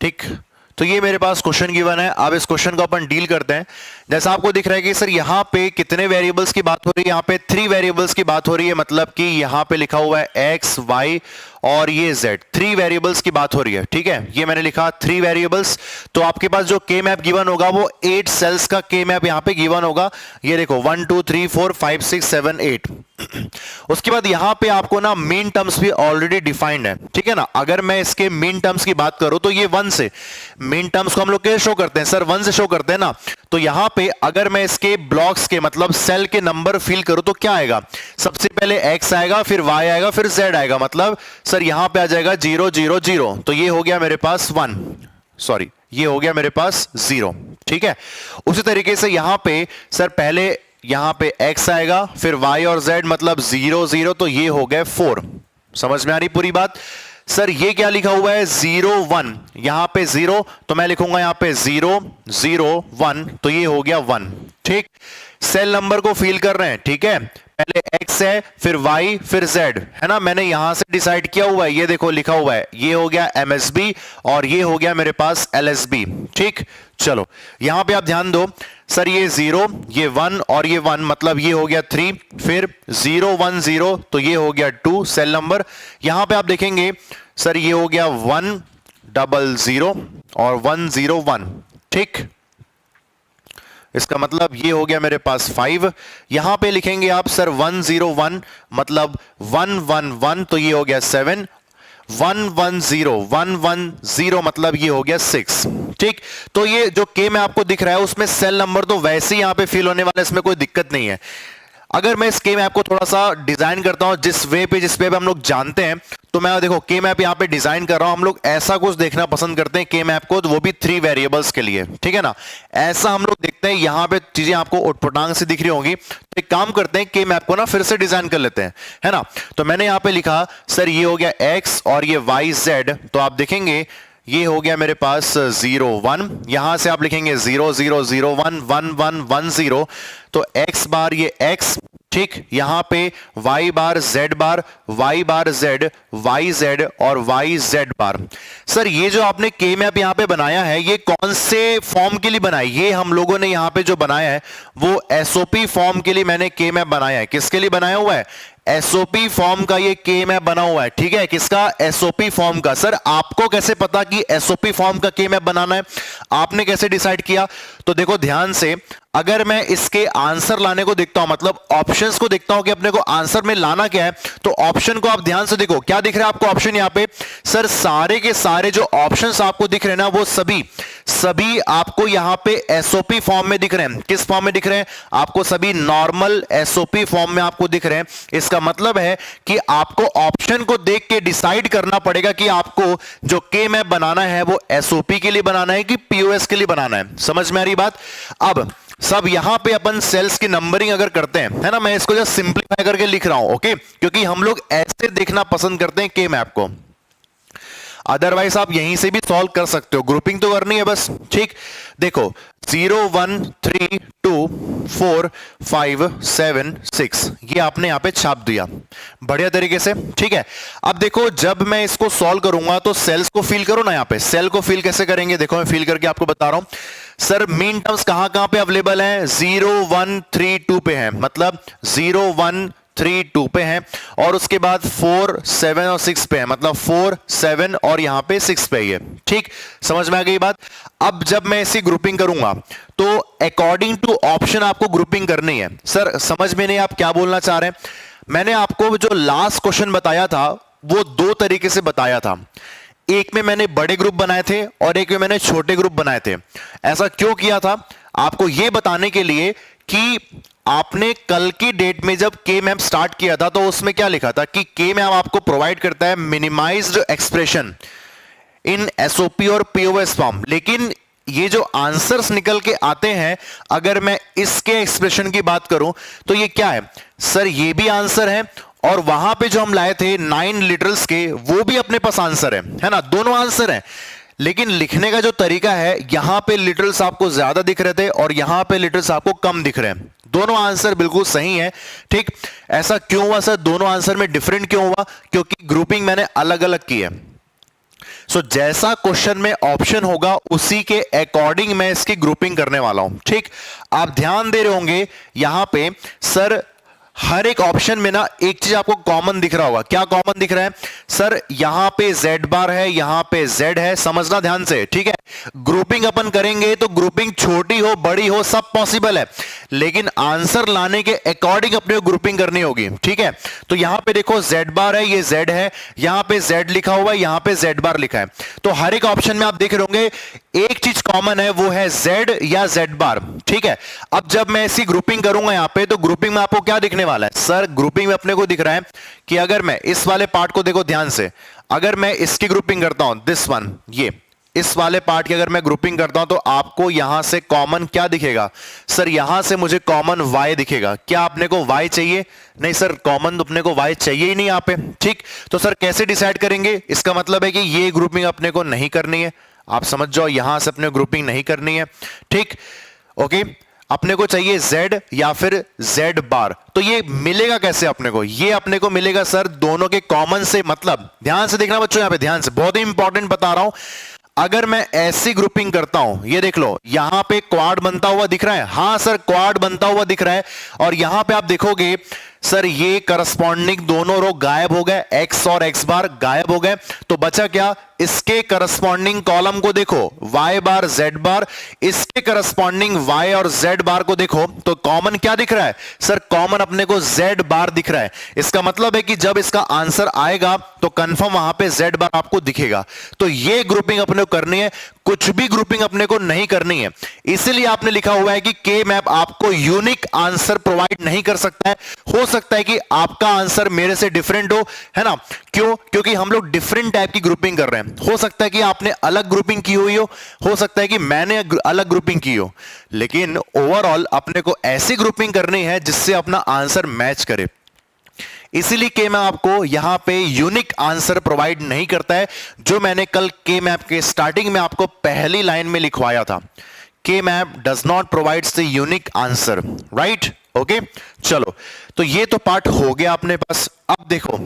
[SPEAKER 1] ठीक, तो ये मेरे पास क्वेश्चन गिवन है। अब इस क्वेश्चन को अपन डील करते हैं। जैसा आपको दिख रहा है कि सर यहां पे कितने वेरिएबल्स की बात हो रही है, यहां पे 3 वेरिएबल्स की बात हो रही है, मतलब कि यहां पे लिखा हुआ है x y और ये z, 3 वेरिएबल्स की बात हो रही है। ठीक है, ये मैंने लिखा 3 वेरिएबल्स। तो आपके पास जो के मैप गिवन होगा वो 8 सेल्स का के मैप यहां पे गिवन होगा। ये देखो 1 2 3 4 5 6 7 8। उसके बाद यहां पे आपको ना मीन टर्म्स भी ऑलरेडी डिफाइंड है। ठीक है ना, अगर मैं इसके मीन टर्म्स की बात करूं तो ये 1 से मीन टर्म्स को हम लोग कैसे शो करते हैं सर, 1 से शो करते हैं ना। तो यहां पे अगर मैं इसके ब्लॉक्स के मतलब सेल के नंबर फिल करूं तो क्या आएगा, सबसे पहले x आएगा, फिर y आएगा, फिर z आएगा, मतलब सर यहां पे आ जाएगा 0 0 0। तो ये हो गया मेरे पास 1, सॉरी ये हो गया मेरे पास 0। ठीक है, उसी तरीके से यहां पे सर पहले यहां पे x आएगा, फिर y और z, मतलब 0 0, तो ये हो गए 4। समझ में आ रही पूरी बात। सर ये क्या लिखा हुआ है 0 1, यहां पे 0, तो मैं लिखूंगा यहां पे 0 0 1, तो ये हो गया 1। ठीक, सेल नंबर को फिल कर रहे हैं। ठीक है, पहले x है, फिर y, फिर z, है ना, मैंने यहां से डिसाइड किया हुआ है। ये देखो लिखा हुआ है, ये हो गया MSB और ये हो गया मेरे पास LSB। ठीक, चलो यहां पे आप ध्यान दो, सर ये 0, ये 1 और ये 1, मतलब ये हो गया 3, फिर 0 1 0, तो ये हो गया 2 सेल नंबर। यहां पे आप देखेंगे सर ये हो गया 1 0 0 और 1 0 1। ठीक, इसका मतलब ये हो गया मेरे पास 5। यहां पे लिखेंगे आप सर 1 0 1, मतलब 1 1 1, तो ये हो गया 7। 1 1 0 1 1 0, मतलब ये हो गया 6। ठीक, तो ये जो के में आपको दिख रहा है उसमें सेल नंबर तो वैसे ही यहां पे फिल होने वाला है, इसमें कोई दिक्कत नहीं है। अगर मैं इस के मैप को थोड़ा सा डिजाइन करता हूं जिस वे पे हम लोग जानते हैं, तो मैं देखो के मैप यहां पे डिजाइन कर रहा हूं। हम लोग ऐसा कुछ देखना पसंद करते हैं के मैप को, तो वो भी 3 वेरिएबल्स के लिए। ठीक है ना, ऐसा हम लोग देखते हैं। यहां पे चीजें आपको उटपटांग से दिख रही होंगी, तो एक काम करते हैं के मैप को ना फिर से डिजाइन कर लेते हैं, है ना। तो मैंने यहां पे लिखा सर ये हो गया x और ये y z, तो आप देखेंगे ये हो गया मेरे पास 0 1, यहां से आप लिखेंगे 0 0 0 1 1 1 1 0, तो x बार ये x। ठीक, यहां पे y बार z बार, y बार z, y z और y z बार। सर ये जो आपने के मैप यहां पे बनाया है, ये कौन से फॉर्म के लिए बनाया? ये हम लोगों ने यहां पे जो बनाया है वो एसओपी फॉर्म के लिए मैंने के मैप बनाया है। किसके लिए बनाया हुआ है? एसओपी फॉर्म का ये के मैप बना हुआ है। ठीक है, किसका? एसओपी फॉर्म का। सर आपको कैसे पता कि एसओपी फॉर्म का के मैप बनाना है? आपने कैसे डिसाइड किया? तो देखो ध्यान से, अगर मैं इसके आंसर लाने को देखता हूं, मतलब ऑप्शंस को देखता हूं कि अपने को आंसर में लाना क्या है, तो ऑप्शन को आप ध्यान से देखो, क्या दिख रहा है आपको ऑप्शन यहां पे? सर सारे के सारे जो ऑप्शंस आपको दिख रहे हैं ना, वो सभी आपको यहां पे एसओपी फॉर्म में दिख रहे हैं। किस फॉर्म में दिख रहे हैं? आपको सभी नॉर्मल एसओपी फॉर्म में आपको दिख रहे हैं। इसका मतलब है कि आपको ऑप्शन को देख के डिसाइड करना पड़ेगा कि आपको जो के मैप बनाना है वो एसओपी के लिए बनाना है कि पीओएस के लिए बनाना है। समझ में आ रही बात? अब सब यहां पे अपन सेल्स की नंबरिंग अगर करते हैं, है ना, मैं इसको जस्ट सिंपलीफाई करके लिख रहा हूं, ओके, क्योंकि हम लोग ऐसे देखना पसंद करते हैं के मैप को। अदरवाइज आप यहीं से भी सॉल्व कर सकते हो, ग्रुपिंग तो करनी है बस। ठीक, देखो 0 1 3 2 4 5 7 6, ये आपने यहां पे छाप दिया बढ़िया तरीके से। ठीक है, अब देखो जब मैं इसको सॉल्व करूंगा तो सेल्स को फिल करो ना। यहां पे सेल को फिल कैसे करेंगे, देखो मैं फिल करके आपको बता रहा हूं। सर मीन टर्म्स कहां कहां पे अवेलेबल है? 0 1 3 2 पे है, मतलब 0 1 3 2 पे है, और उसके बाद 4 7 और 6 पे है, मतलब 4 7 और यहां पे 6 पे है। ठीक, समझ में आ गई बात? अब जब मैं ऐसी ग्रुपिंग करूंगा तो अकॉर्डिंग टू ऑप्शन आपको ग्रुपिंग करनी है। सर समझ में नहीं आप क्या बोलना चाह रहे हैं? मैंने आपको जो लास्ट क्वेश्चन बताया था वो 2 तरीके से बताया था। एक में मैंने बड़े ग्रुप बनाए थे और एक में मैंने छोटे ग्रुप बनाए थे। ऐसा क्यों किया था? आपको यह बताने के लिए कि आपने कल की डेट में जब के मैप स्टार्ट किया था तो उसमें क्या लिखा था कि के मैप आपको प्रोवाइड करता है मिनिमाइज्ड एक्सप्रेशन इन एसओपी और पीओएस फॉर्म, लेकिन ये जो आंसर्स निकल के आते हैं, अगर मैं इसके एक्सप्रेशन की बात करूं तो ये क्या है सर, ये भी आंसर है और वहां पे जो हम लाए थे 9 लिटरल्स के वो भी अपने पास आंसर है ना, दोनों आंसर है। लेकिन लिखने का जो तरीका है, यहां पे लिटरल्स आपको ज्यादा दिख रहे थे और यहां पे लिटरल्स आपको कम दिख रहे हैं। दोनों आंसर बिल्कुल सही है, ठीक। ऐसा क्यों हुआ सर, दोनों आंसर में डिफरेंट क्यों हुआ, क्योंकि ग्रुपिंग मैंने अलग अलग की है। सो जैसा क्वेश्चन में ऑप्शन होगा उसी के अकॉर्डिंग मैं इसकी ग्रुपिंग करने वाला हूं, ठीक। आप ध्यान दे रहे होंगे यहां पे सर, हर एक ऑप्शन में ना एक चीज आपको कॉमन दिख रहा होगा। क्या कॉमन दिख रहा है सर, यहां पे Z बार है, यहां पे Z है, समझना ध्यान से, ठीक है। ग्रुपिंग अपन करेंगे तो ग्रुपिंग छोटी हो बड़ी हो सब पॉसिबल है, लेकिन आंसर लाने के अकॉर्डिंग अपने को ग्रुपिंग करनी होगी, ठीक है। तो यहां पे देखो Z बार है, ये Z है, यहां पे Z लिखा हुआ है, यहां पे Z बार लिखा है। तो हर एक ऑप्शन में आप देख रहे होंगे एक चीज कॉमन है, वो है Z या Z बार, ठीक है। अब जब मैं इसकी ग्रुपिंग करूंगा यहां पे, तो ग्रुपिंग में आपको क्या दिखने वाला है सर, ग्रुपिंग में अपने को दिख रहा है कि अगर मैं इस वाले पार्ट को देखो ध्यान से, अगर मैं इसकी ग्रुपिंग करता हूं, दिस वन, ये इस वाले पार्ट की अगर मैं ग्रुपिंग करता हूं तो आपको यहां से कॉमन क्या दिखेगा सर, यहां से मुझे कॉमन y दिखेगा। क्या अपने को y चाहिए, नहीं सर, कॉमन अपने को y चाहिए ही नहीं यहां पे, ठीक। तो सर कैसे डिसाइड करेंगे, इसका मतलब है कि ये ग्रुपिंग अपने को नहीं करनी है, आप समझ जाओ, यहां से अपने ग्रुपिंग नहीं करनी है, ठीक। ओके, अपने को चाहिए Z या फिर Z बार। तो ये मिलेगा कैसे अपने को, ये अपने को मिलेगा सर दोनों के कॉमन से, मतलब ध्यान से देखना बच्चों, यहां पे ध्यान से, बहुत ही इंपॉर्टेंट बता रहा हूं। अगर मैं ऐसी ग्रुपिंग करता हूं, ये देख लो, यहां पे क्वाड बनता हुआ दिख रहा है, हां सर क्वाड बनता हुआ दिख रहा है, और यहां पे आप देखोगे सर ये करस्पॉन्डिंग दोनों रो गायब हो गए, X और X बार गायब हो गए, तो बचा क्या, इसके करस्पॉन्डिंग कॉलम को देखो Y बार Z बार, इसके करस्पॉन्डिंग Y और Z बार को देखो, तो कॉमन क्या दिख रहा है सर, कॉमन अपने को Z बार दिख रहा है। इसका मतलब है कि जब इसका आंसर आएगा तो कंफर्म वहां पे Z बार आपको दिखेगा। तो ये ग्रुपिंग अपने को करनी है, कुछ भी ग्रुपिंग अपने को नहीं करनी है। इसीलिए आपने लिखा हुआ है कि के मैप आपको यूनिक आंसर प्रोवाइड नहीं कर सकता है। हो सकता है कि आपका आंसर मेरे से डिफरेंट हो, है ना, क्यों, क्योंकि हम लोग डिफरेंट टाइप की ग्रुपिंग कर रहे हैं। हो सकता है कि आपने अलग ग्रुपिंग की हुई हो सकता है कि मैंने अलग ग्रुपिंग की हो, लेकिन ओवरऑल अपने को ऐसी ग्रुपिंग करनी है जिससे अपना आंसर मैच करे। इसीलिए के मैप आपको यहां पे यूनिक आंसर प्रोवाइड नहीं करता है, जो मैंने कल के मैप के स्टार्टिंग में आपको पहली लाइन में लिखवाया था। के map does not provides the unique answer, right, okay. चलो, तो ये तो पार्ट हो गया अपने पास। अब देखो,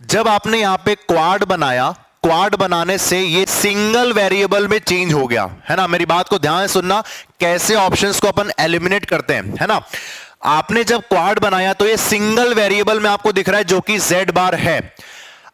[SPEAKER 1] जब आपने यहां पे क्वाड बनाया, क्वाड बनाने से ये सिंगल वेरिएबल में चेंज हो गया, है ना। मेरी बात को ध्यान से सुनना, कैसे ऑप्शंस को अपन एलिमिनेट करते हैं, है ना। आपने जब क्वाड बनाया तो ये सिंगल वेरिएबल में आपको दिख रहा है जो कि Z बार है।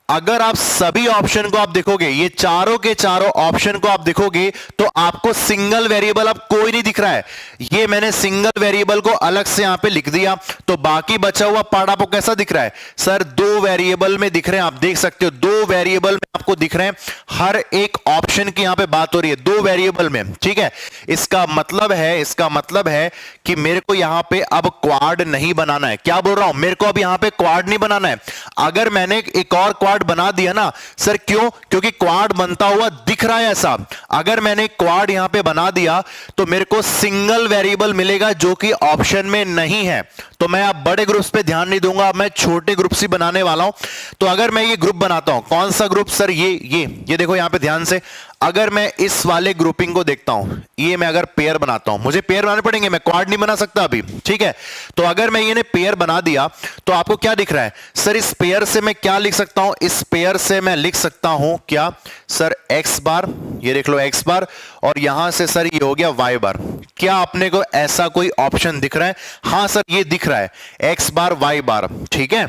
[SPEAKER 1] अगर आप सभी ऑप्शन को आप देखोगे, ये चारों के चारों ऑप्शन को आप देखोगे, तो आपको सिंगल वेरिएबल अब कोई नहीं दिख रहा है। ये मैंने सिंगल वेरिएबल को अलग से यहां पे लिख दिया, तो बाकी बचा हुआ पार्ट आपको कैसा दिख रहा है सर, दो वेरिएबल में दिख रहे हैं। आप देख सकते हो दो वेरिएबल में आपको दिख रहे हैं, हर एक ऑप्शन की यहां पे बात हो रही है दो वेरिएबल में, ठीक है। इसका मतलब है कि मेरे को यहां पे अब क्वाड नहीं बनाना है। क्या बोल रहा हूं, मेरे को अब यहां पे क्वाड नहीं बनाना है। अगर मैंने एक और क्वाड बना दिया ना सर, क्यों, क्योंकि क्वाड बनता हुआ दिख रहा है ऐसा। अगर मैंने क्वाड यहां पे बना दिया तो मेरे को सिंगल वेरिएबल मिलेगा जो कि ऑप्शन में नहीं है। तो मैं अब बड़े ग्रुप्स पे ध्यान नहीं दूंगा, अब मैं छोटे ग्रुप्स ही बनाने वाला हूं। तो अगर मैं ये ग्रुप बनाता हूं, कौन सा ग्रुप सर, ये देखो यहां पे ध्यान से, अगर मैं इस वाले ग्रुपिंग को देखता हूं, ये मैं अगर पेयर बनाता हूं, मुझे पेयर बनाने पड़ेंगे, मैं क्वाड नहीं बना सकता अभी, ठीक है। तो अगर मैं ये पेयर बना दिया तो आपको क्या दिख रहा है सर, इस पेयर से मैं क्या लिख सकता हूं, इस पेयर से मैं लिख सकता हूं क्या सर, X बार, ये देख लो X बार, और यहां से सर ये हो गया Y बार। क्या आपने को ऐसा कोई ऑप्शन दिख रहा है, हां सर ये दिख रहा है X बार Y बार, ठीक है।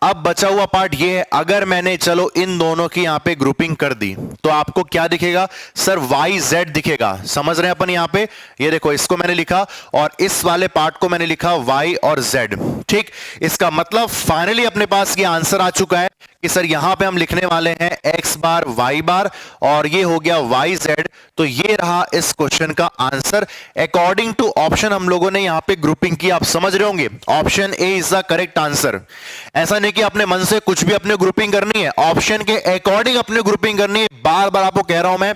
[SPEAKER 1] अब बचा हुआ पार्ट ये है, अगर मैंने चलो इन दोनों की यहां पे ग्रुपिंग कर दी तो आपको क्या दिखेगा सर, YZ दिखेगा। समझ रहे हैं अपन, यहां पे ये देखो, इसको मैंने लिखा और इस वाले पार्ट को मैंने लिखा Y और Z, ठीक। इसका मतलब फाइनली अपने पास ये आंसर आ चुका है कि सर यहां पे हम लिखने वाले हैं X बार Y बार और ये हो गया YZ। तो ये रहा इस क्वेश्चन का आंसर अकॉर्डिंग टू ऑप्शन हम लोगों ने यहां पे ग्रुपिंग की। आप समझ रहे होंगे, option A is the correct answer. ऐसा नहीं कि अपने मन से कुछ भी अपने ग्रुपिंग करनी है, ऑप्शन के अकॉर्डिंग अपने ग्रुपिंग करनी है। बार बार आपको कह रहा हूं मैं,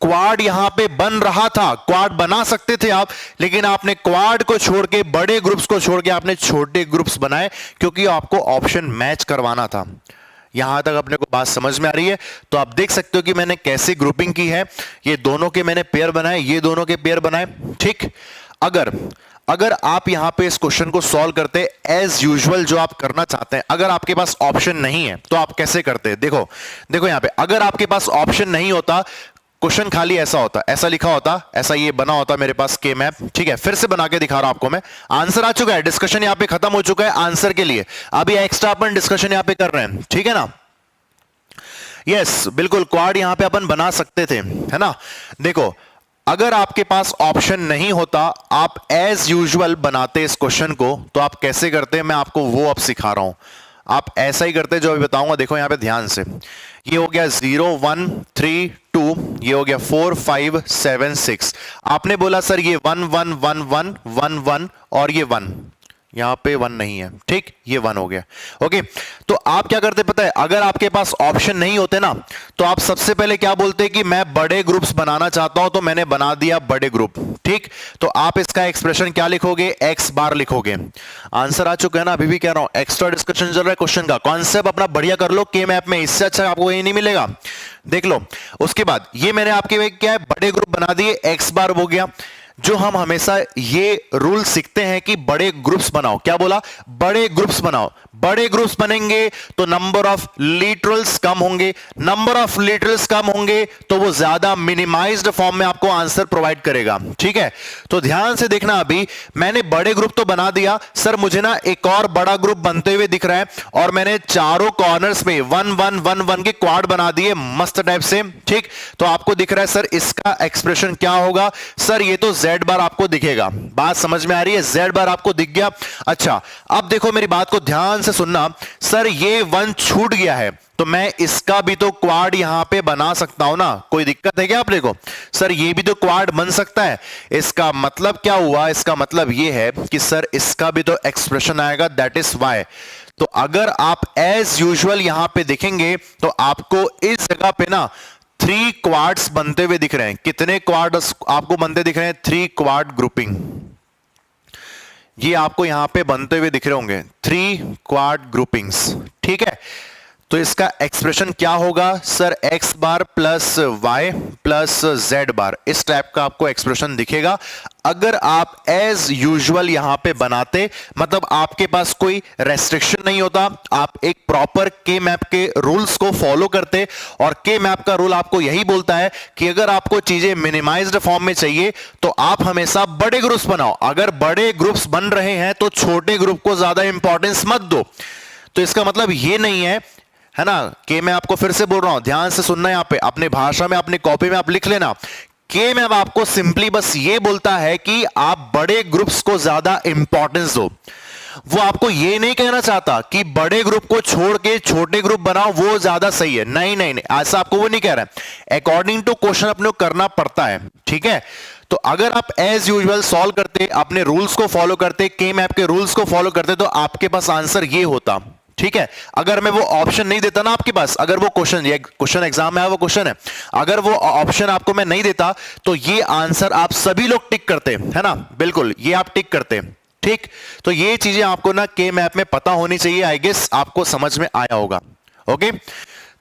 [SPEAKER 1] क्वाड यहां पे बन रहा था, क्वाड बना सकते थे आप, लेकिन आपने क्वाड को छोड़ के, बड़े ग्रुप्स को छोड़ के आपने छोटे ग्रुप्स बनाए, क्योंकि आपको ऑप्शन मैच करवाना था। यहां तक अपने को बात समझ में आ रही है? तो आप देख सकते हो कि मैंने कैसे ग्रुपिंग की है। ये दोनों के मैंने पेयर बनाए, ये दोनों के पेयर बनाए, ठीक। अगर आप यहां पे इस क्वेश्चन को सॉल्व करते एज यूजुअल जो आप करना चाहते हैं, अगर आपके पास ऑप्शन नहीं है तो आप कैसे करते? देखो यहां पे अगर आपके पास ऑप्शन नहीं होता, क्वेश्चन खाली ऐसा होता, ऐसा लिखा होता, ऐसा ये बना होता मेरे पास के मैप, ठीक है। फिर से बना के दिखा रहा हूं आपको मैं। आंसर आ चुका है, डिस्कशन यहां पे खत्म हो चुका है आंसर के लिए। अभी एक्स्ट्रा अपन डिस्कशन यहां पे कर रहे हैं, ठीक है ना। यस, बिल्कुल क्वाड यहां पे अपन बना सकते थे, है ना। देखो अगर आपके पास ऑप्शन नहीं होता, आप एज यूजुअल बनाते इस क्वेश्चन को, तो आप कैसे करते, मैं आपको वो अब सिखा रहा हूं। आप ऐसा ही करते जो अभी बताऊंगा। देखो यहां पे ध्यान से, ये हो गया 0 1 3 2, ये हो गया 4 5 7 6। आपने बोला सर ये 1 1 1 1 1 1 और ये 1, यहां पे 1 नहीं है, ठीक, ये 1 हो गया। ओके, तो आप क्या करते पता है, अगर आपके पास ऑप्शन नहीं होते ना, तो आप सबसे पहले क्या बोलते कि मैं बड़े ग्रुप्स बनाना चाहता हूं, तो मैंने बना दिया बड़े ग्रुप, ठीक। तो आप इसका एक्सप्रेशन क्या लिखोगे, एक्स बार लिखोगे। आंसर आ चुका है ना, अभी भी कह रहा हूं एक्स्ट्रा डिस्कशन चल रहा है क्वेश्चन का। कॉन्सेप्ट अपना बढ़िया कर लो के मैप में, इससे अच्छा आपको यही नहीं मिलेगा। देख लो, उसके बाद ये मैंने आपके क्या है, बड़े ग्रुप बना दिए, एक्स बार हो गया। जो हम हमेशा ये रूल सीखते हैं कि बड़े ग्रुप्स बनाओ, क्या बोला, बड़े ग्रुप्स बनाओ। बड़े ग्रुप्स बनेंगे तो नंबर ऑफ लिटरल्स कम होंगे, नंबर ऑफ लिटरल्स कम होंगे तो वो ज्यादा मिनिमाइज्ड फॉर्म में आपको आंसर प्रोवाइड करेगा, ठीक है। तो ध्यान से देखना, अभी मैंने बड़े ग्रुप तो बना दिया, सर मुझे ना एक और बड़ा ग्रुप बनते हुए दिख रहा है, और मैंने चारों कॉर्नर्स में 1 1 1 1 के क्वाड बना दिए मस्त टाइप से, ठीक। तो आपको दिख रहा है सर इसका एक्सप्रेशन क्या होगा, सर ये तो Z बार आपको दिखेगा। बात समझ में आ रही है, Z बार आपको दिख गया। अच्छा, अब देखो मेरी बात को ध्यान से सुनना, सर ये 1 छूट गया है, तो मैं इसका भी तो क्वाड यहां पे बना सकता हूं ना, कोई दिक्कत है क्या आप? देखो सर ये भी तो क्वाड बन सकता है। इसका मतलब क्या हुआ, इसका मतलब ये है कि सर इसका भी तो एक्सप्रेशन आएगा, दैट इज वाई। तो अगर आप एज यूजुअल यहां पे देखेंगे तो आपको इस जगह पे ना 3 क्वाड्स बनते हुए दिख रहे हैं। कितने क्वाड आपको बनते दिख रहे हैं? 3 क्वाड ग्रुपिंग, ये आपको यहां पे बनते हुए दिख रहे होंगे, 3 क्वाड ग्रुपिंग्स, ठीक है। तो इसका एक्सप्रेशन क्या होगा, सर एक्स बार प्लस वाई प्लस जेड बार, इस टाइप का आपको एक्सप्रेशन दिखेगा। अगर आप एज यूजुअल यहां पे बनाते, मतलब आपके पास कोई रेस्ट्रिक्शन नहीं होता, आप एक प्रॉपर के मैप के रूल्स को फॉलो करते, और के मैप का रूल आपको यही बोलता है कि अगर आपको चीजें मिनिमाइज्ड फॉर्म में चाहिए तो आप हमेशा बड़े ग्रुप्स बनाओ। अगर बड़े ग्रुप्स बन रहे हैं तो छोटे ग्रुप को ज्यादा इंपॉर्टेंस मत दो। तो इसका मतलब ये नहीं है ना, कि मैं आपको फिर से बोल रहा हूं, ध्यान से सुनना, यहां पे अपने भाषा में अपनी कॉपी में आप लिख लेना, कि मैं आपको सिंपली बस ये बोलता है कि आप बड़े ग्रुप्स को ज्यादा इंपॉर्टेंस दो। वो आपको ये नहीं कहना चाहता कि बड़े ग्रुप को छोड़ के छोटे ग्रुप बनाओ वो ज्यादा सही है, नहीं नहीं नहीं, ऐसा आपको वो नहीं कह रहा है। अकॉर्डिंग टू क्वेश्चन अपने को करना पड़ता है, ठीक है। तो अगर आप एज यूजुअल सॉल्व करते, अपने रूल्स को फॉलो करते, के मैप के रूल्स को फॉलो करते, तो आपके पास आंसर ये होता, ठीक है। अगर मैं वो ऑप्शन नहीं देता ना आपके पास, अगर वो क्वेश्चन एग्जाम में आया वो क्वेश्चन है, अगर वो ऑप्शन आपको मैं नहीं देता तो ये आंसर आप सभी लोग टिक करते, है ना, बिल्कुल ये आप टिक करते, ठीक। तो ये चीजें आपको ना के मैप में पता होनी चाहिए, आई गेस आपको समझ में आया होगा। ओके,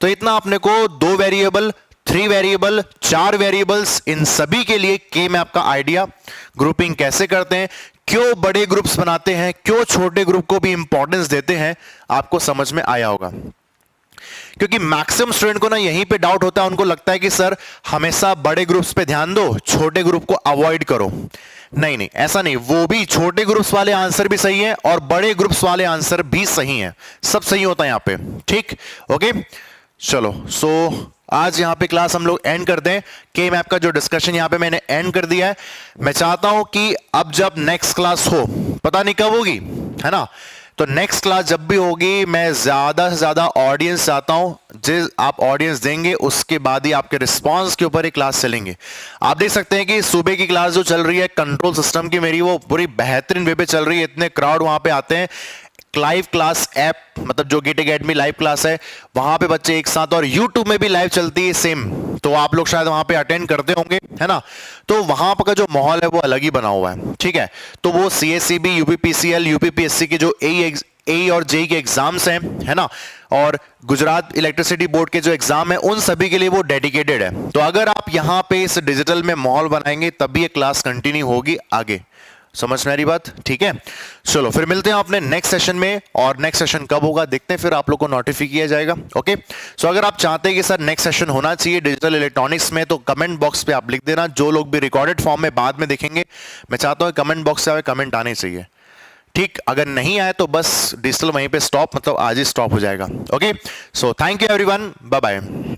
[SPEAKER 1] तो इतना अपने को 2 वेरिएबल, 3 वेरिएबल, 4 वेरिएबल्स, इन सभी के लिए के मैप का आइडिया, ग्रुपिंग कैसे करते हैं, क्यों बड़े ग्रुप्स बनाते हैं, क्यों छोटे ग्रुप को भी इंपॉर्टेंस देते हैं, आपको समझ में आया होगा। क्योंकि मैक्सिमम स्टूडेंट को ना यहीं पे डाउट होता है, उनको लगता है कि सर हमेशा बड़े ग्रुप्स पे ध्यान दो, छोटे ग्रुप को अवॉइड करो। नहीं नहीं, ऐसा नहीं, वो भी छोटे ग्रुप्स वाले आंसर भी सही है और बड़े ग्रुप्स वाले आंसर भी सही है, सब सही होता है यहां पे, ठीक। ओके, चलो, सो आज यहां पे क्लास हम लोग एंड कर दें। के मैप का जो डिस्कशन यहां पे मैंने एंड कर दिया है। मैं चाहता हूं कि अब जब नेक्स्ट क्लास हो, पता नहीं कब होगी, है ना, तो नेक्स्ट क्लास जब भी होगी मैं ज्यादा से ज्यादा ऑडियंस चाहता हूं, जिस आप ऑडियंस देंगे उसके बाद ही आपके रिस्पांस के ऊपर ही क्लास चलेंगे। आप देख सकते हैं कि सुबह की क्लास जो चल रही है कंट्रोल सिस्टम की मेरी, वो पूरी बेहतरीन वे पे चल रही है, इतने क्राउड वहां पे आते हैं, लाइव क्लास ऐप, मतलब जो गेट अकेडमी लाइव क्लास है वहां पे बच्चे एक साथ, और यूट्यूब में भी लाइव चलती है सेम, तो आप लोग शायद वहां पे अटेंड करते होंगे, है ना। तो वहां पर का जो माहौल है वो अलग ही बना हुआ है, ठीक है। तो वो सीएससीबी, यूपीपीसीएल, यूपीपीएससी के जो ए और जेई के एग्जाम्स हैं, है ना, और गुजरात इलेक्ट्रिसिटी बोर्ड के जो एग्जाम है उन सभी के लिए वो डेडिकेटेड है। तो अगर आप यहां पे इस डिजिटल में माहौल बनाएंगे तभी ये क्लास कंटिन्यू होगी आगे। समझ में आ रही बात, ठीक है। चलो फिर मिलते हैं अपने नेक्स्ट सेशन में, और नेक्स्ट सेशन कब होगा देखते हैं, फिर आप लोग को नोटिफाई किया जाएगा। ओके, सो अगर आप चाहते हैं कि सर नेक्स्ट सेशन होना चाहिए डिजिटल इलेक्ट्रॉनिक्स में, तो कमेंट बॉक्स पे आप लिख देना। जो लोग भी रिकॉर्डेड फॉर्म में बाद में देखेंगे, मैं चाहता हूं कमेंट बॉक्स से कमेंट आने चाहिए, ठीक। अगर नहीं आए तो बस डिजिटल वहीं पे स्टॉप, मतलब आज ही स्टॉप हो जाएगा। Okay, so thank you everyone, bye bye.